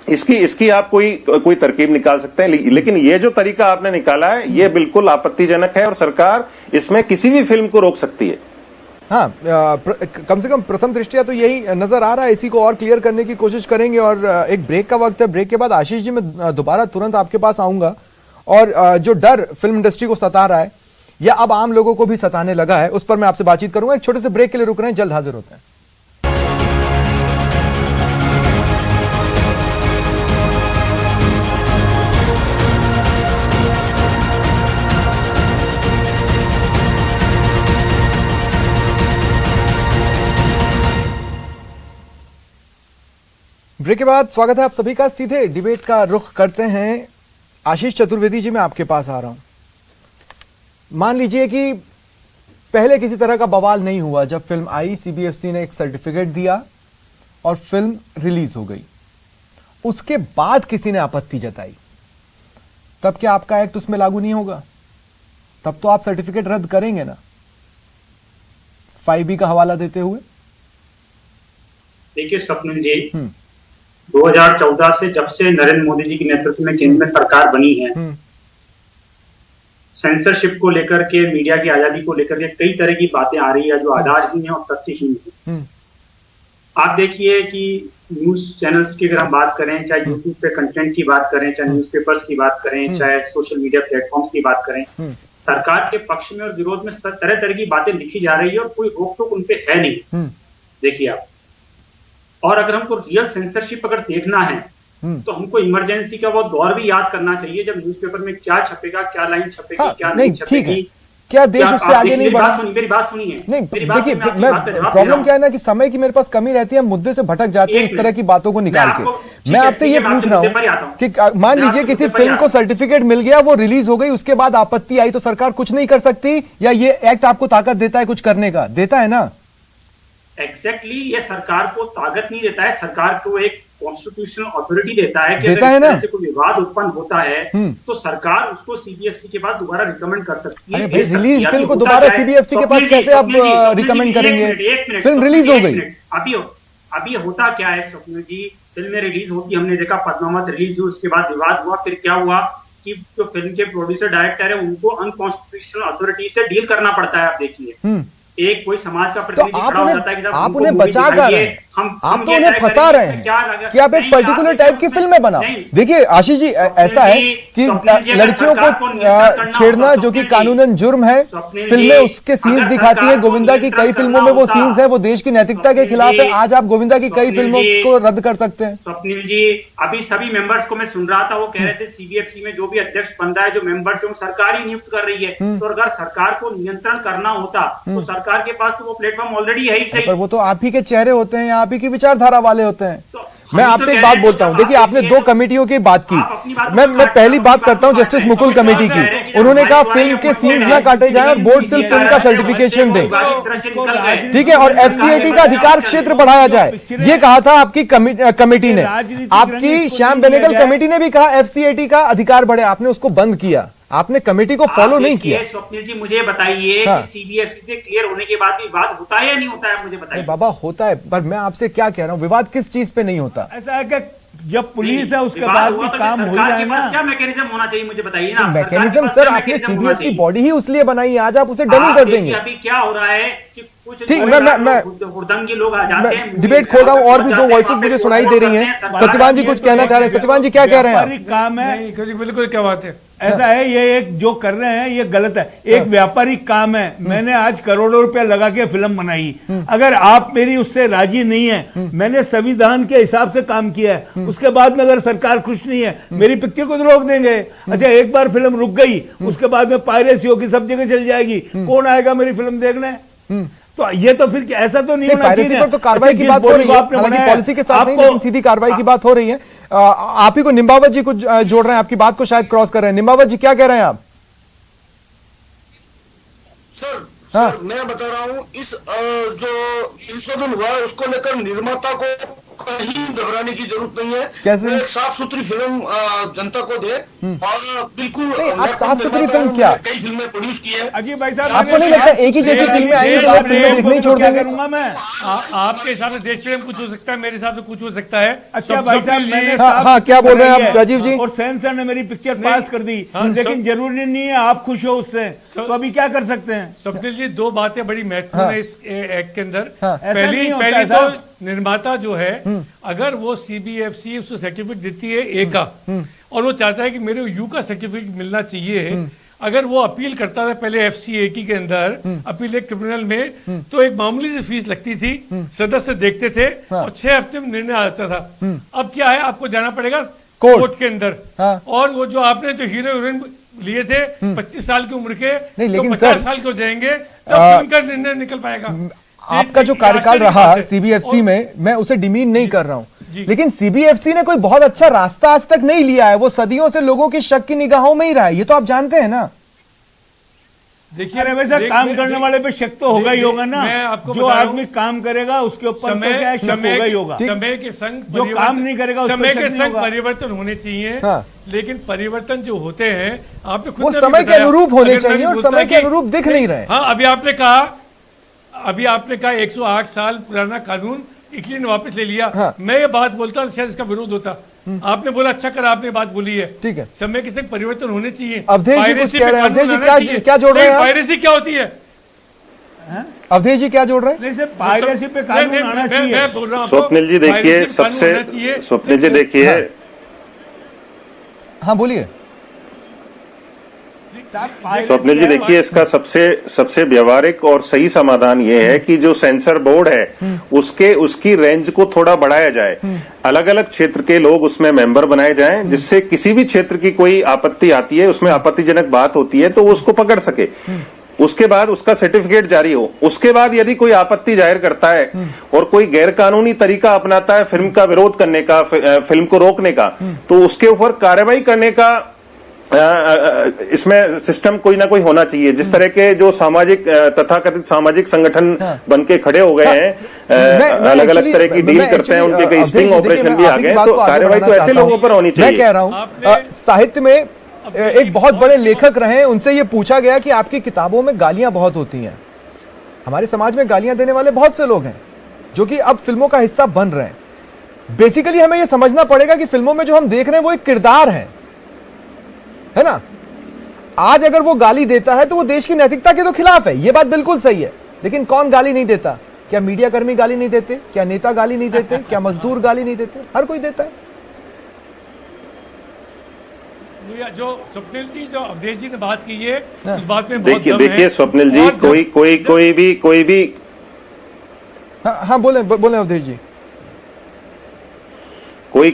इसकी आप कोई तरकीब निकाल सकते हैं, लेकिन ये जो तरीका आपने निकाला है ये बिल्कुल आपत्तिजनक है और सरकार इसमें किसी भी फिल्म को रोक सकती है। हाँ, कम से कम प्रथम दृष्टिया तो यही नजर आ रहा है। इसी को और क्लियर करने की कोशिश करेंगे और एक ब्रेक का वक्त है। ब्रेक के बाद आशीष जी मैं दोबारा तुरंत आपके पास आऊंगा और जो डर फिल्म इंडस्ट्री को सता रहा है या अब आम लोगों को भी सताने लगा है उस पर मैं आपसे बातचीत करूंगा। एक छोटे से ब्रेक के लिए रुक रहे हैं, जल्द हाजिर होते हैं। ब्रेक के बाद स्वागत है आप सभी का। सीधे डिबेट का रुख करते हैं। आशीष चतुर्वेदी जी, मैं आपके पास आ रहा हूं। मान लीजिए कि पहले किसी तरह का बवाल नहीं हुआ, जब फिल्म आई सीबीएफसी ने एक सर्टिफिकेट दिया और फिल्म रिलीज हो गई, उसके बाद किसी ने आपत्ति जताई, तब क्या आपका एक्ट उसमें लागू नहीं होगा? तब तो आप सर्टिफिकेट रद्द करेंगे ना, 5B का हवाला देते हुए। देखिए स्वप्निल जी, 2014 से जब से नरेंद्र मोदी जी के नेतृत्व में केंद्र में सरकार बनी है, सेंसरशिप को लेकर के, मीडिया की आजादी को लेकर के कई तरह की बातें आ रही है जो आधारहीन है और तथ्यहीन है। आप देखिए कि न्यूज चैनल्स की अगर हम बात करें, चाहे यूट्यूब पे कंटेंट की बात करें, चाहे न्यूज़पेपर्स की बात करें, चाहे सोशल मीडिया प्लेटफॉर्म्स की बात करें, सरकार के पक्ष में और विरोध में तरह तरह की बातें लिखी जा रही है और कोई रोक टोक उनपे है नहीं। देखिए आप, और अगर हमको रियल सेंसरशिप अगर देखना है तो हमको इमरजेंसी का वो दौर भी याद करना चाहिए जब न्यूज़पेपर में क्या छपेगा, क्या लाइन छपेगी, हाँ, क्या नहीं छपेगी। क्या देश उससे आगे नहीं बढ़ा? मेरी बात सुनिए। नहीं देखिए, मैं प्रॉब्लम क्या है ना कि समय की मेरे पास कमी रहती है, मुद्दे से भटक जाते हैं इस तरह की बातों को निकाल के। मैं आपसे ये पूछ रहा हूँ कि मान लीजिए किसी फिल्म को सर्टिफिकेट मिल गया, वो रिलीज हो गई, उसके बाद आपत्ति आई, तो सरकार कुछ नहीं कर सकती? या ये एक्ट आपको ताकत देता है कुछ करने का? देता है ना? एग्जैक्टली, ये सरकार को ताकत नहीं देता है, सरकार को एक कॉन्स्टिट्यूशनल अथॉरिटी देता है कि देता अगर है ना? इस तरह से कोई विवाद उत्पन्न होता है तो सरकार उसको सीबीएफसी के पास दोबारा रिकमेंड कर सकती है। अरे भाई, रिलीज फिल्म को दोबारा सीबीएफसी के पास कैसे आप रिकमेंड करेंगे? फिल्म रिलीज हो गई। अभी होता क्या है स्वप्निल जी, फिल्में रिलीज होती, हमने देखा पद्मावत रिलीज हुई, उसके बाद विवाद हुआ, फिर क्या हुआ कि जो फिल्म के प्रोड्यूसर डायरेक्टर है उनको अनकॉन्स्टिट्यूशनल अथॉरिटी से डील करना पड़ता है। आप देखिए, एक कोई समाज का प्रतिनिधि खड़ा हो जाता है कि आप उन्हें बचा कर रहे हैं, आप तो उन्हें फंसा रहे हैं कि आप एक पर्टिकुलर टाइप की फिल्में बनाओ। देखिए आशीष जी, ऐसा है कि लड़कियों को छेड़ना जो कि कानूनन जुर्म है, फिल्में उसके सीन्स दिखाती हैं। गोविंदा की कई फिल्मों में वो सीन्स है, वो देश की नैतिकता के खिलाफ है। आज आप गोविंदा की कई फिल्मों को रद्द कर सकते हैं। स्वप्निल जी, अभी सभी मेंबर्स को मैं सुन रहा था, वो कह रहे थे सीबीएफसी में जो भी अध्यक्ष बन रहा है, जो मेंबर्स जो सरकार ही नियुक्त कर रही है, तो अगर सरकार को नियंत्रण करना होता तो सरकार के पास तो वो प्लेटफॉर्म ऑलरेडी है ही सही। पर वो तो आप ही के चेहरे होते हैं, आप ही की विचारधारा वाले होते हैं। मैं आपसे एक बात बोलता हूं, देखिए आपने 2 कमिटियों की बात की, मैं पहली बात करता हूं जस्टिस मुकुल कमेटी की। उन्होंने कहा फिल्म के सीन्स ना काटे जाएं और बोर्ड सिर्फ फिल्म का सर्टिफिकेशन दे, ठीक है, और एफसीआईटी का अधिकार क्षेत्र बढ़ाया जाए, ये कहा था आपकी कमेटी ने। आपकी श्याम बेनेगल कमेटी ने भी कहा एफसीआईटी का अधिकार बढ़े, आपने उसको बंद किया, आपने कमेटी को फॉलो नहीं किया। स्वप्निल जी मुझे बताइए कि सीबीएफसी से क्लियर होने के बाद विवाद होता है या नहीं होता है, मुझे बताइए। बाबा होता है, पर मैं आपसे क्या कह रहा हूं, विवाद किस चीज पे नहीं होता? ऐसा है कि जब पुलिस है उसके बाद भी काम हो जाए ना, क्या मैकेनिज्म होना चाहिए मुझे बताइए ना। मैकेनिज्म सर, आपने सीबीएफसी बॉडी ही उसलिए बनाई है, आज आप उसे डमी कर देंगे। अभी क्या हो रहा है कि कुछ ठीक, मैं हुड़दंगी लोग आ जाते हैं, डिबेट खोल रहा हूं, और भी 2 वॉइसेस मुझे सुनाई दे रही हैं। सत्यवान जी कुछ कहना चाह रहे हैं, सत्यवान जी क्या कह रहे हैं? काम है, बिल्कुल क्या बात है, ऐसा है, ये एक जो कर रहे हैं ये गलत है, एक व्यापारिक काम है। मैंने आज करोड़ों रुपया लगा के फिल्म बनाई, अगर आप मेरी उससे राजी नहीं है, मैंने संविधान के हिसाब से काम किया है, उसके बाद में अगर सरकार खुश नहीं है, मेरी पिक्चर को तो रोक देंगे। अच्छा, एक बार फिल्म रुक गई, उसके बाद में पायरेसी होगी, सब जगह चल जाएगी, कौन आएगा मेरी फिल्म देखने? तो ये तो फिर ऐसा तो नहीं होना चाहिए। पायरेसी पर तो कार्रवाई की बात हो रही है, हालांकि पॉलिसी के साथ नहीं, लेकिन सीधी कार्रवाई की बात हो रही है। आप ही को निम्बावत जी कुछ जोड़ रहे हैं, आपकी बात को शायद क्रॉस कर रहे हैं। निम्बावत जी क्या कह रहे हैं आप? सर मैं बता रहा हूँ, इस जो संशोधन हुआ है उसको लेकर निर्माता को कहीं घबराने की जरूरत नहीं है। कैसे? वो एक साफ सुथरी फिल्म जनता को दे और बिल्कुल। नहीं, आप साफ सुथरी फिल्म क्या? कई फिल्में प्रोड्यूस की है। अजीब भाई साहब, आपको नहीं लगता एक ही जैसी फिल्में आएंगी तो लोग फिल्में देखना ही छोड़ देंगे? करूंगा मैं। आपके हिसाब से देश प्रेम कुछ हो सकता है, मेरे हिसाब से कुछ हो सकता है। अच्छा भाई साहब, मैंने हाँ, क्या बोल रहे हैं आप राजीव जी? और सेंसर ने मेरी पिक्चर पास कर दी, लेकिन जरूरी नहीं है आप खुश हो उससे, तो अभी क्या कर सकते हैं? स्वप्निल जी, दो बातें बड़ी महत्वपूर्ण है इस एक्ट के अंदर। पहली तो निर्माता जो है, अगर वो CBFC उसको सर्टिफिकेट देती है ए का, और वो चाहता है कि मेरे यू का सर्टिफिकेट मिलना चाहिए, अगर वो अपील करता था पहले FCAK के अंदर अपील ट्रिब्यूनल में, तो एक मामूली सी फीस लगती थी, सदस्य देखते थे और 6 हफ्ते में निर्णय आता था। अब क्या है, आपको जाना पड़ेगा कोर्ट के अंदर। और वो जो आपने जो हीरो हीरोइन लिए थे 25 साल की उम्र के, नहीं, लेकिन तो 50 साल को जाएंगे तब उनका निर्णय निकल पाएगा। आपका जो कार्यकाल रहा CBFC में, मैं उसे डिमीन नहीं कर रहा हूं, लेकिन CBFC ने कोई बहुत अच्छा रास्ता आज तक नहीं लिया है। वो सदियों से लोगों की शक की निगाहों में ही रहा है, ये तो आप जानते हैं ना। देखिए अरे वैसा काम करने वाले पे शक तो होगा ही होगा ना। मैं आपको जो आदमी काम करेगा उसके ऊपर तो क्या है, शक होगा ही होगा। समय के संग जो काम नहीं करेगा उस समय पे के शक नहीं संग होगा। परिवर्तन होने चाहिए। लेकिन परिवर्तन जो होते हैं आपने खुद वो ने समय के बताया। अनुरूप होने अगर चाहिए, मैं और समय के अनुरूप दिख नहीं रहे। हाँ, अभी आपने कहा 108 साल पुराना कानून इटली ने वापस ले लिया। मैं ये बात बोलता हूँ, शायद इसका विरोध होता। आपने बोला, अच्छा करा आपने बात बोली है, ठीक है। समय के संग परिवर्तन होने चाहिए। अवधेश जी कुछ कह रहे हैं। अवधेश जी क्या जोड़ रहे हैं? पायरेसी क्या होती है? अवधेश जी क्या जोड़ रहे हैं? नहीं सिर्फ पायरेसी पे कानून आना चाहिए। मैं बोल रहा हूँ स्वप्निल जी देखिए, सबसे स्वप्निल जी देखिए, हाँ बोलिए। स्वप्निल जी देखिए, इसका सबसे व्यवहारिक और सही समाधान ये है कि जो सेंसर बोर्ड है उसकी रेंज को थोड़ा बढ़ाया जाए। अलग अलग क्षेत्र के लोग उसमें मेंबर बनाए जाएं, जिससे किसी भी क्षेत्र की कोई आपत्ति आती है, उसमें आपत्तिजनक बात होती है, तो वो उसको पकड़ सके। उसके बाद उसका सर्टिफिकेट जारी हो। उसके बाद यदि कोई आपत्ति जाहिर करता है और कोई गैरकानूनी तरीका अपनाता है फिल्म का विरोध करने का, फिल्म को रोकने का, तो उसके ऊपर कार्रवाई करने का इसमें सिस्टम कोई ना कोई होना चाहिए। जिस तरह के जो सामाजिक तथाकथित सामाजिक संगठन बन के खड़े हो गए हैं, अलग अलग तरह की डील करते हैं, उनके कई स्टिंग ऑपरेशन भी आ गए, तो कार्रवाई तो ऐसे लोगों पर होनी चाहिए। मैं कह रहा हूं, साहित्य में एक बहुत बड़े लेखक रहे, उनसे ये पूछा गया कि आपकी किताबों में गालियां बहुत होती हैं। हमारे समाज में गालियां देने वाले बहुत से लोग हैं जो कि अब फिल्मों का हिस्सा बन रहे हैं। बेसिकली हमें यह समझना पड़ेगा कि फिल्मों में जो हम देख रहे हैं वो एक किरदार है ना। आज अगर वो गाली देता है तो वो देश की नैतिकता के तो खिलाफ है, ये बात बिल्कुल सही है। लेकिन कौन गाली नहीं देता? क्या मीडिया कर्मी गाली नहीं देते? क्या नेता गाली नहीं देते? क्या मजदूर गाली नहीं देते? हर कोई देता है। जो स्वप्निल जी, जो अवधेश जी ने बात की है, उस बात में बहुत देखिए स्वप्निल जी, कोई भी हाँ बोले अवधेश जी। कोई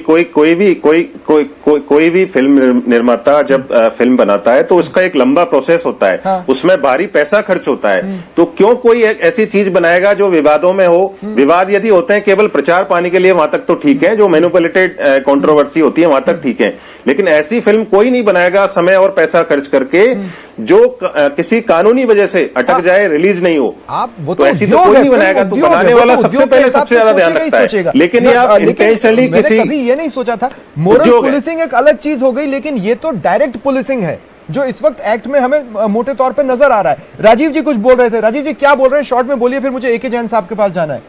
भी फिल्म निर्माता जब फिल्म बनाता है तो उसका एक लंबा प्रोसेस होता है। हाँ। उसमें भारी पैसा खर्च होता है। तो क्यों कोई ऐसी चीज बनाएगा जो विवादों में हो? विवाद यदि होते हैं केवल प्रचार पाने के लिए, वहां तक तो ठीक है। जो मैनिपुलेटेड कंट्रोवर्सी होती है वहां तक ठीक है, लेकिन ऐसी फिल्म कोई नहीं बनाएगा समय और पैसा खर्च करके जो किसी कानूनी वजह से अटक जाए, रिलीज नहीं हो। आप वो तो ऐसी तो कोई नहीं बनाएगा। तो बनाने वाला सबसे पहले सबसे ज्यादा ध्यान रखता है। लेकिन ये आप इंटेंशनली किसी, कभी ये नहीं सोचा था। मोरल पुलिसिंग एक अलग चीज हो गई, लेकिन ये तो डायरेक्ट पुलिसिंग है जो इस वक्त एक्ट में हमें मोटे तौर पे नजर आ रहा है। राजीव जी कुछ बोल रहे थे। राजीव जी क्या बोल रहे हैं? शॉर्ट में बोलिए, फिर मुझे AK जैन साहब के पास जाना है।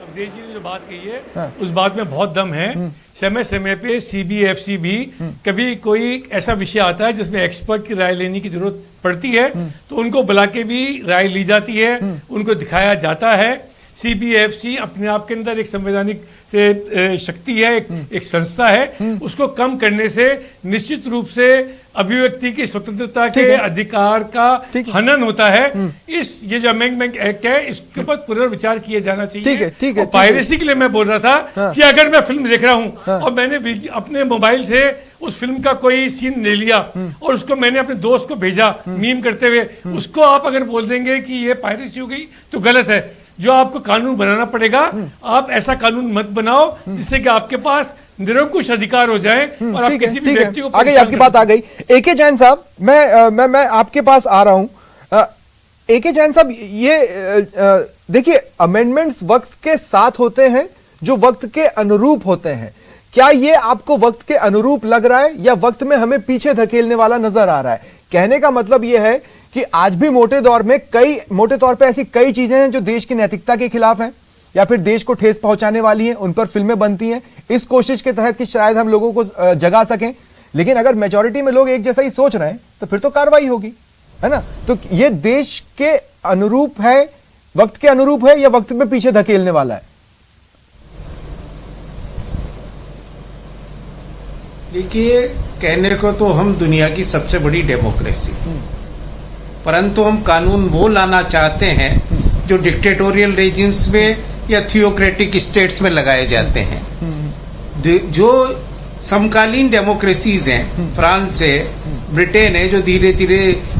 अवधेश जी ने जो बात कही है उस बात में बहुत दम है। समय समय पे CBFC भी कभी कोई ऐसा विषय आता है जिसमें एक्सपर्ट की राय लेने की जरूरत पड़ती है, तो उनको बुला के भी राय ली जाती है, उनको दिखाया जाता है। CBFC अपने आप के अंदर एक संवैधानिक शक्ति है, एक संस्था है। उसको कम करने से निश्चित रूप से अभिव्यक्ति की स्वतंत्रता के अधिकार का हनन होता है। ये जो अमेंडमेंट एक्ट है, इसके ऊपर पुनर्विचार किया जाना चाहिए। ठीक है। पायरेसी के लिए मैं बोल रहा था कि अगर मैं फिल्म देख रहा हूं और मैंने अपने मोबाइल से उस फिल्म का कोई सीन ले लिया और उसको मैंने अपने दोस्त को भेजा मीम करते हुए, उसको आप अगर बोल देंगे कि ये पायरेसी हो गई तो गलत है। जो आपको कानून बनाना पड़ेगा, आप ऐसा कानून मत बनाओ जिससे कि आपके पास निरंकुश अधिकार हो जाए और आप किसी भी व्यक्ति को आ गई आपकी बात आ गई। AK जैन साहब, मैं आपके पास आ रहा हूं। एके जैन साहब, ये देखिए, अमेंडमेंट्स वक्त के साथ होते हैं जो वक्त के अनुरूप होते हैं। क्या ये आपको वक्त के अनुरूप लग रहा है या वक्त में हमें पीछे धकेलने वाला नजर आ रहा है? कहने का मतलब यह है कि आज भी मोटे तौर पे ऐसी कई चीजें हैं जो देश की नैतिकता के खिलाफ हैं या फिर देश को ठेस पहुंचाने वाली हैं, उन पर फिल्में बनती हैं इस कोशिश के तहत कि शायद हम लोगों को जगा सकें। लेकिन अगर मेजॉरिटी में लोग एक जैसा ही सोच रहे हैं तो फिर तो कार्रवाई होगी, है ना? तो ये देश के अनुरूप है, वक्त के अनुरूप है या वक्त में पीछे धकेलने वाला है? देखिए, कहने को तो हम दुनिया की सबसे बड़ी डेमोक्रेसी, परंतु हम कानून वो लाना चाहते हैं जो डिक्टेटोरियल रेजिम्स में या थियोक्रेटिक स्टेट्स में लगाए जाते हैं। जो समकालीन डेमोक्रेसीज हैं, फ्रांस है, ब्रिटेन है, जो धीरे धीरे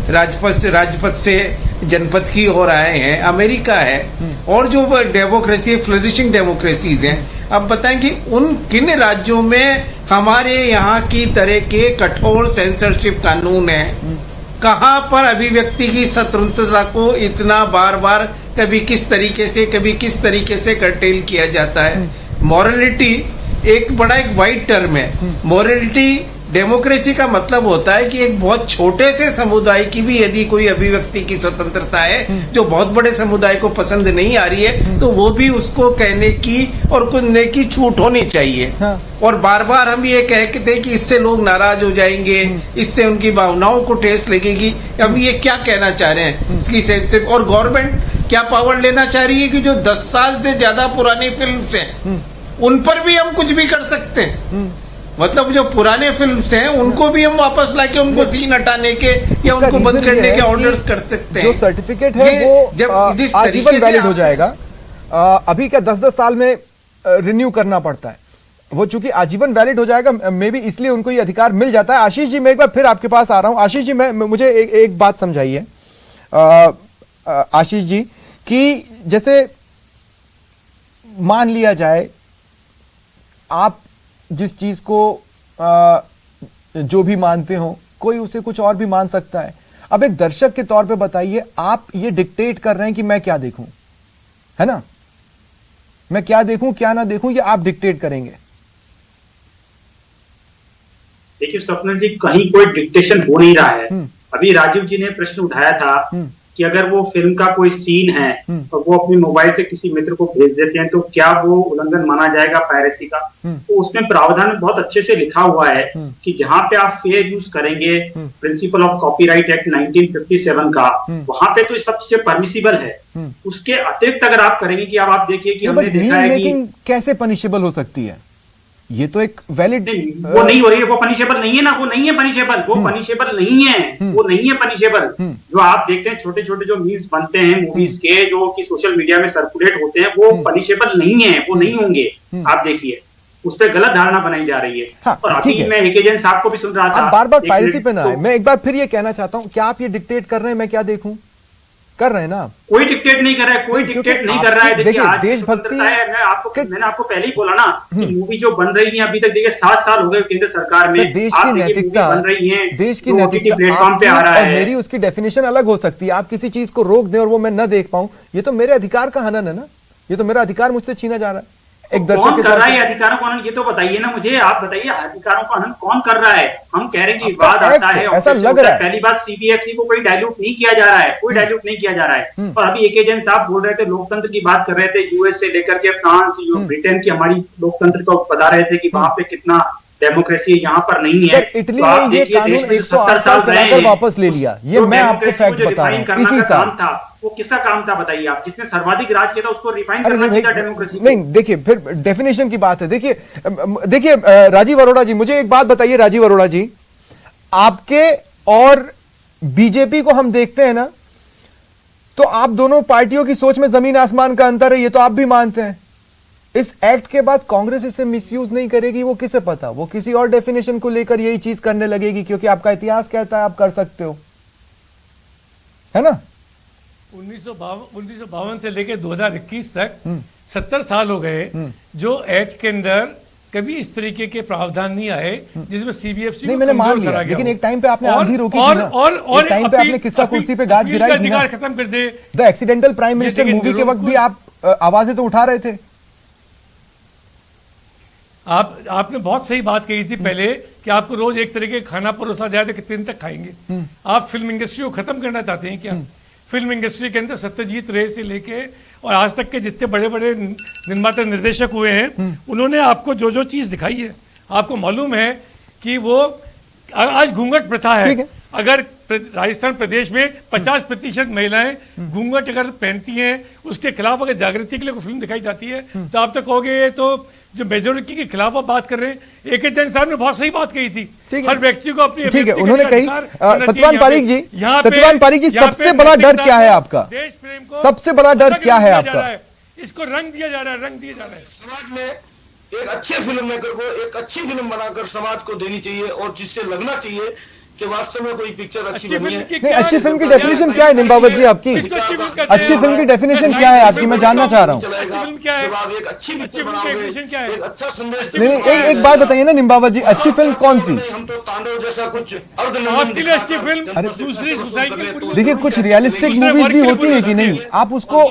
राजपथ से जनपद की ओर आए हैं, अमेरिका है, और जो डेमोक्रेसी फ्लरिशिंग डेमोक्रेसीज हैं। अब बताएं कि उन किन राज्यों में हमारे यहाँ की तरह के कठोर सेंसरशिप कानून है, कहाँ पर अभिव्यक्ति की स्वतंत्रता को इतना बार बार कभी किस तरीके से कर्टेल किया जाता है। मॉरलिटी एक वाइड टर्म है। मॉरलिटी डेमोक्रेसी का मतलब होता है कि एक बहुत छोटे से समुदाय की भी यदि कोई अभिव्यक्ति की स्वतंत्रता है जो बहुत बड़े समुदाय को पसंद नहीं आ रही है, तो वो भी उसको कहने की और सुनने की छूट होनी चाहिए। हाँ। और बार बार हम ये कहते हैं कि इससे लोग नाराज हो जाएंगे, इससे उनकी भावनाओं को ठेस लगेगी। हम ये क्या कहना चाह रहे हैं इसकी सेंस? और गवर्नमेंट क्या पावर लेना चाह रही है कि जो 10 साल से ज्यादा पुरानी फिल्म्स हैं उन पर भी हम कुछ भी कर सकते हैं? मतलब जो पुराने फिल्म्स हैं उनको भी हम वापस लाके उनको सीन हटाने के या उनको बंद करने के ऑर्डर्स कर सकते हैं। जो सर्टिफिकेट है वो जब आजीवन वैलिड हो जाएगा। अभी क्या 10-10 साल में रिन्यू करना पड़ता है, वो चूंकि आजीवन वैलिड हो जाएगा, मे बी इसलिए उनको ये अधिकार मिल जाता है। आशीष जी, मैं एक बार फिर आपके पास आ रहा हूं। आशीष जी, मुझे एक बात समझाइए आशीष जी, कि जैसे मान लिया जाए आप जिस चीज को जो भी मानते हो, कोई उसे कुछ और भी मान सकता है। अब एक दर्शक के तौर पे बताइए, आप ये डिक्टेट कर रहे हैं कि मैं क्या देखूं, है ना? मैं क्या देखूं क्या ना देखूं, ये आप डिक्टेट करेंगे। देखिए स्वप्न जी, कहीं कोई डिक्टेशन हो नहीं रहा है। अभी राजीव जी ने प्रश्न उठाया था कि अगर वो फिल्म का कोई सीन है और वो अपनी मोबाइल से किसी मित्र को भेज देते हैं तो क्या वो उल्लंघन माना जाएगा पायरेसी का? तो उसमें प्रावधान में बहुत अच्छे से लिखा हुआ है कि जहां पे आप फेयर यूज करेंगे प्रिंसिपल ऑफ कॉपीराइट एक्ट 1957 का, वहां पे तो सबसे परमिसिबल है। उसके अतिरिक्त अगर आप करेंगे कि अब आप देखिए कि हमने देखा है कि कैसे पनिशेबल हो सकती है, ये तो एक वैलिड वो नहीं हो रही है, वो पनिशेबल नहीं है ना, वो नहीं है पनिशेबल, वो पनिशेबल नहीं है, वो नहीं है पनिशेबल। जो आप देखते हैं छोटे छोटे जो मीम्स बनते हैं मूवीज के, जो कि सोशल मीडिया में सर्कुलेट होते हैं, वो पनिशेबल नहीं है, वो नहीं होंगे। आप देखिए उस पर गलत धारणा बनाई जा रही है। हाँ, और अभी मैं एक एजेंट साहब को भी सुन रहा था, बार बार पायरेसी पे ना आए। मैं एक बार फिर ये कहना चाहता हूं, क्या आप ये डिक्टेट कर रहे हैं मैं क्या देखूं? कर रहे हैं ना? कोई डिक्टेट नहीं कर रहा है, कोई डिक्टेट नहीं कर रहा है। देखिए देशभक्ति है, मैंने आपको पहले ही बोला ना कि मूवी जो बन रही है अभी तक, देखिए 7 साल हो गए केंद्र सरकार में, देश की नैतिकता बन रही है, देश की नैतिकता प्लेटफॉर्म पे आ रहा है। मेरी उसकी डेफिनेशन अलग हो सकती है। आप किसी चीज को रोक दें और वो मैं न देख पाऊं, ये तो मेरे अधिकार का हनन है ना, ये तो मेरा अधिकार मुझसे छीना जा रहा है। एक दर्शक कौन कर रहा है अधिकारों का हनन, ये तो बताइए ना मुझे। आप बताइए अधिकारों का हनन कौन कर रहा है? हम कह रहे हैं कि विवाद आता है, ऐसा लग रहा है। पहली बात सीबीएफसी को कोई डायल्यूट नहीं किया जा रहा है, कोई डायल्यूट नहीं किया जा रहा है। और अभी एक एजेंट साहब बोल रहे थे, लोकतंत्र की बात कर रहे थे, यूएस से लेकर के फ्रांस, ब्रिटेन की हमारी लोकतंत्र को बता रहे थे कि वहां पे कितना डेमोक्रेसी यहाँ पर नहीं है। इटली ने ये कानून 108 साल चलाकर वापस ले लिया, ये मैं आपको फैक्ट बता रहा हूँ। इसी साल था वो, किसका काम था बताइए आप? जिसने सर्वाधिक राज किया था उसको रिफाइन करना चाहिए डेमोक्रेसी। नहीं, देखिए फिर डेफिनेशन की बात है। देखिए राजीव अरोड़ा जी, मुझे एक बात बताइए। राजीव अरोड़ा जी, आपके और बीजेपी को हम देखते हैं ना, तो आप दोनों पार्टियों की सोच में जमीन आसमान का अंतर है, ये तो आप भी मानते हैं। इस एक्ट के बाद कांग्रेस इसे मिसयूज नहीं करेगी, वो किसे पता, वो किसी और डेफिनेशन को लेकर यही चीज करने लगेगी, क्योंकि आपका इतिहास कहता है आप कर सकते हो, है ना? 1952 से लेकर 2021 तक 70 साल हो गए जो एक्ट के अंदर कभी इस तरीके के प्रावधान नहीं आए जिसमें सीबीएफसी नहीं, मैंने मान लिया, लेकिन एक टाइम पे आपने आंधी रोकी थी ना, एक टाइम पे आपने किस्सा कुर्सी पे गाज गिराई थी ना, खत्म कर दे। The accidental prime minister movie के वक्त भी आप आवाजें तो उठा रहे थे। आपने बहुत सही बात कही थी पहले कि आपको रोज एक तरीके का खाना परोसा जाए तो कितने दिन तक खाएंगे। आप फिल्म इंडस्ट्री को खत्म करना चाहते हैं क्या? फिल्म इंडस्ट्री के अंदर सत्यजीत रे से लेके और आज तक के जितने बड़े बड़े निर्माता निर्देशक हुए हैं उन्होंने आपको जो जो चीज दिखाई है, आपको मालूम है कि वो आज घूंघट प्रथा है। अगर राजस्थान प्रदेश में 50% महिलाएं घूंघट अगर पहनती हैं, उसके खिलाफ अगर जागृति के लिए कोई फिल्म दिखाई जाती है तो आप तो कहोगे तो जो मेजोरिटी के खिलाफ आप बात कर रहे हैं। एक जैन साहब ने बहुत सही बात कही थी, हर व्यक्ति को अपनी, ठीक है, उन्होंने कही। सत्यवान पारीक जी, सबसे बड़ा डर क्या है आपका? देश प्रेम को सबसे बड़ा डर क्या है आपका? इसको रंग दिया जा रहा है, रंग दिया जा रहा है। समाज में एक अच्छे फिल्म मेकर को एक अच्छी फिल्म बनाकर समाज को देनी चाहिए और जिससे लगना चाहिए कि वास्तव में कोई पिक्चर अच्छी बनी है। नहीं, अच्छी फिल्म की डेफिनेशन क्या है निम्बावत जी आपकी? अच्छी फिल्म की डेफिनेशन क्या है आपकी, मैं जानना चाह रहा हूँ। एक अच्छी पिक्चर बनाओगे, एक अच्छा संदेश। नहीं, एक बात बताइए ना निम्बावत जी, अच्छी फिल्म कौन सी? हम तो तांडव जैसा कुछ अच्छी फिल्म दूसरी सोसाइटी। देखिए, कुछ रियलिस्टिक मूवीज भी होती है कि नहीं, आप उसको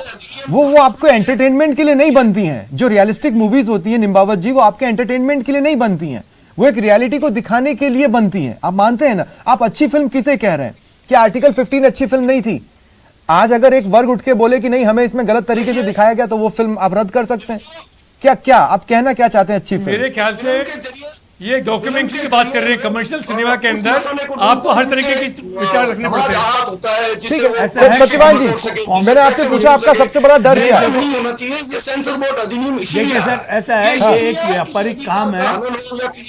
वो आपको एंटरटेनमेंट के लिए नहीं बनती हैं। जो रियलिस्टिक मूवीज होती है निम्बावत जी, वो आपके एंटरटेनमेंट के लिए नहीं बनती हैं, वो एक रियलिटी को दिखाने के लिए बनती हैं। आप मानते हैं ना? आप अच्छी फिल्म किसे कह रहे हैं? क्या आर्टिकल 15 अच्छी फिल्म नहीं थी? आज अगर एक वर्ग उठ के बोले कि नहीं, हमें इसमें गलत तरीके से दिखाया गया, तो वो फिल्म आप रद्द कर सकते हैं क्या आप कहना क्या चाहते हैं अच्छी फिल्म? मेरे ख्याल से ये डॉक्यूमेंट्री की बात कर रहे हैं। कमर्शियल सिनेमा के अंदर आपको हर तरीके के विचार रखने पड़ते हैं। ठीक है सत्यवान जी, मैंने आपसे पूछा आपका सबसे बड़ा डर क्या है? देखिए सर, ऐसा है, ये एक व्यापारिक काम है,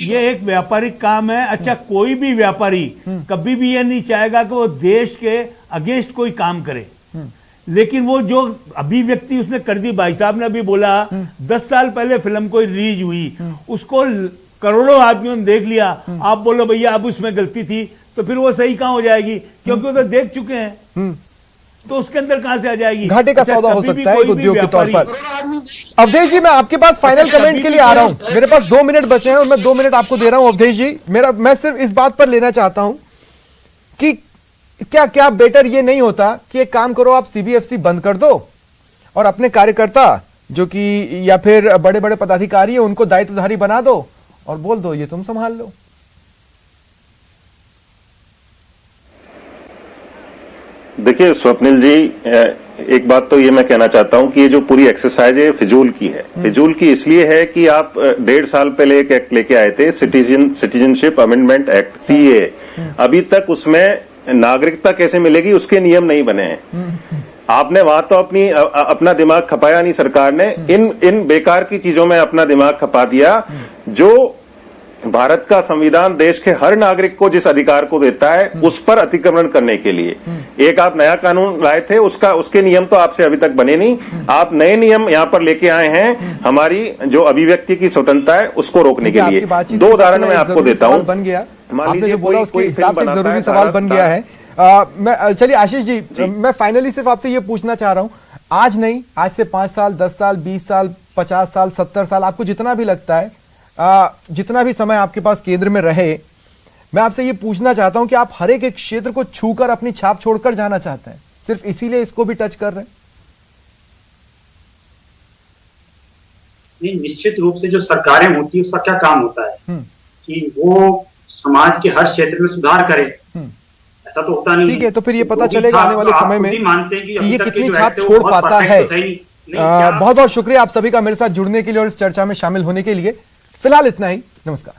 ये एक व्यापारिक काम है। अच्छा, कोई भी व्यापारी कभी भी ये नहीं चाहेगा कि वो देश के अगेंस्ट कोई काम करे, लेकिन वो जो अभिव्यक्ति उसने कर दी, भाई साहब ने अभी बोला 10 साल पहले फिल्म कोई रिलीज हुई, उसको करोड़ों आदमियों ने देख लिया, आप बोलो भैया अब उसमें गलती थी, तो फिर वो सही कहां हो जाएगी? क्योंकि वो तो देख चुके हैं, तो उसके अंदर कहां से आ जाएगी? घाटे का सौदा हो सकता है एक उद्योग के तौर पर। अवधेश जी, मैं आपके पास फाइनल कमेंट के लिए आ रहा हूं। मेरे पास 2 मिनट बचे हैं और मैं 2 मिनट आपको दे रहा हूं। अवधेश जी, मैं सिर्फ इस बात पर लेना चाहता हूं कि क्या बेटर ये नहीं होता कि एक काम करो, आप सीबीएफसी बंद कर दो और अपने कार्यकर्ता जो कि या फिर बड़े बड़े पदाधिकारी है उनको दायित्वधारी बना दो और बोल दो ये तुम संभाल लो। देखिए स्वप्निल जी, एक बात तो ये मैं कहना चाहता हूं कि ये जो पूरी एक्सरसाइज है फिजूल की है। फिजूल की इसलिए है कि आप 1.5 साल पहले एक एक्ट लेके आए थे, सिटीजनशिप अमेंडमेंट एक्ट, सीए। अभी तक उसमें नागरिकता कैसे मिलेगी उसके नियम नहीं बने हैं। आपने वहां तो अपना दिमाग खपाया नहीं, सरकार ने इन बेकार की चीजों में अपना दिमाग खपा दिया। जो भारत का संविधान देश के हर नागरिक को जिस अधिकार को देता है उस पर अतिक्रमण करने के लिए एक आप नया कानून लाए थे, उसके नियम तो आपसे अभी तक बने नहीं। आप नए नियम यहाँ पर लेके आए हैं हमारी जो अभिव्यक्ति की स्वतंत्रता है उसको रोकने के लिए। 2 उदाहरण मैं आपको देता हूँ। बन गया, आपने जो बोला उसके हिसाब से जरूरी सवाल बन गया है। मैं चलिए आशीष जी, मैं फाइनली सिर्फ आपसे ये पूछना चाह रहा हूं, आज नहीं, आज से 5 साल, 10 साल, 20 साल, 50 साल, 70 साल, आपको जितना भी लगता है, जितना भी समय आपके पास केंद्र में रहे, मैं आपसे ये पूछना चाहता हूं कि आप हर एक क्षेत्र को छूकर अपनी छाप छोड़कर जाना चाहते हैं, सिर्फ इसीलिए इसको भी टच कर रहे हैं? नहीं, निश्चित रूप से जो सरकारें होती है उसका क्या काम होता है कि वो समाज के हर क्षेत्र में सुधार करे। ऐसा तो होता नहीं। ठीक है, तो फिर ये पता चलेगा आने वाले समय में कि ये कितनी छाप छोड़ पाता है। बहुत बहुत शुक्रिया आप सभी का मेरे साथ जुड़ने के लिए और इस चर्चा में शामिल होने के लिए। फिलहाल इतना ही, नमस्कार।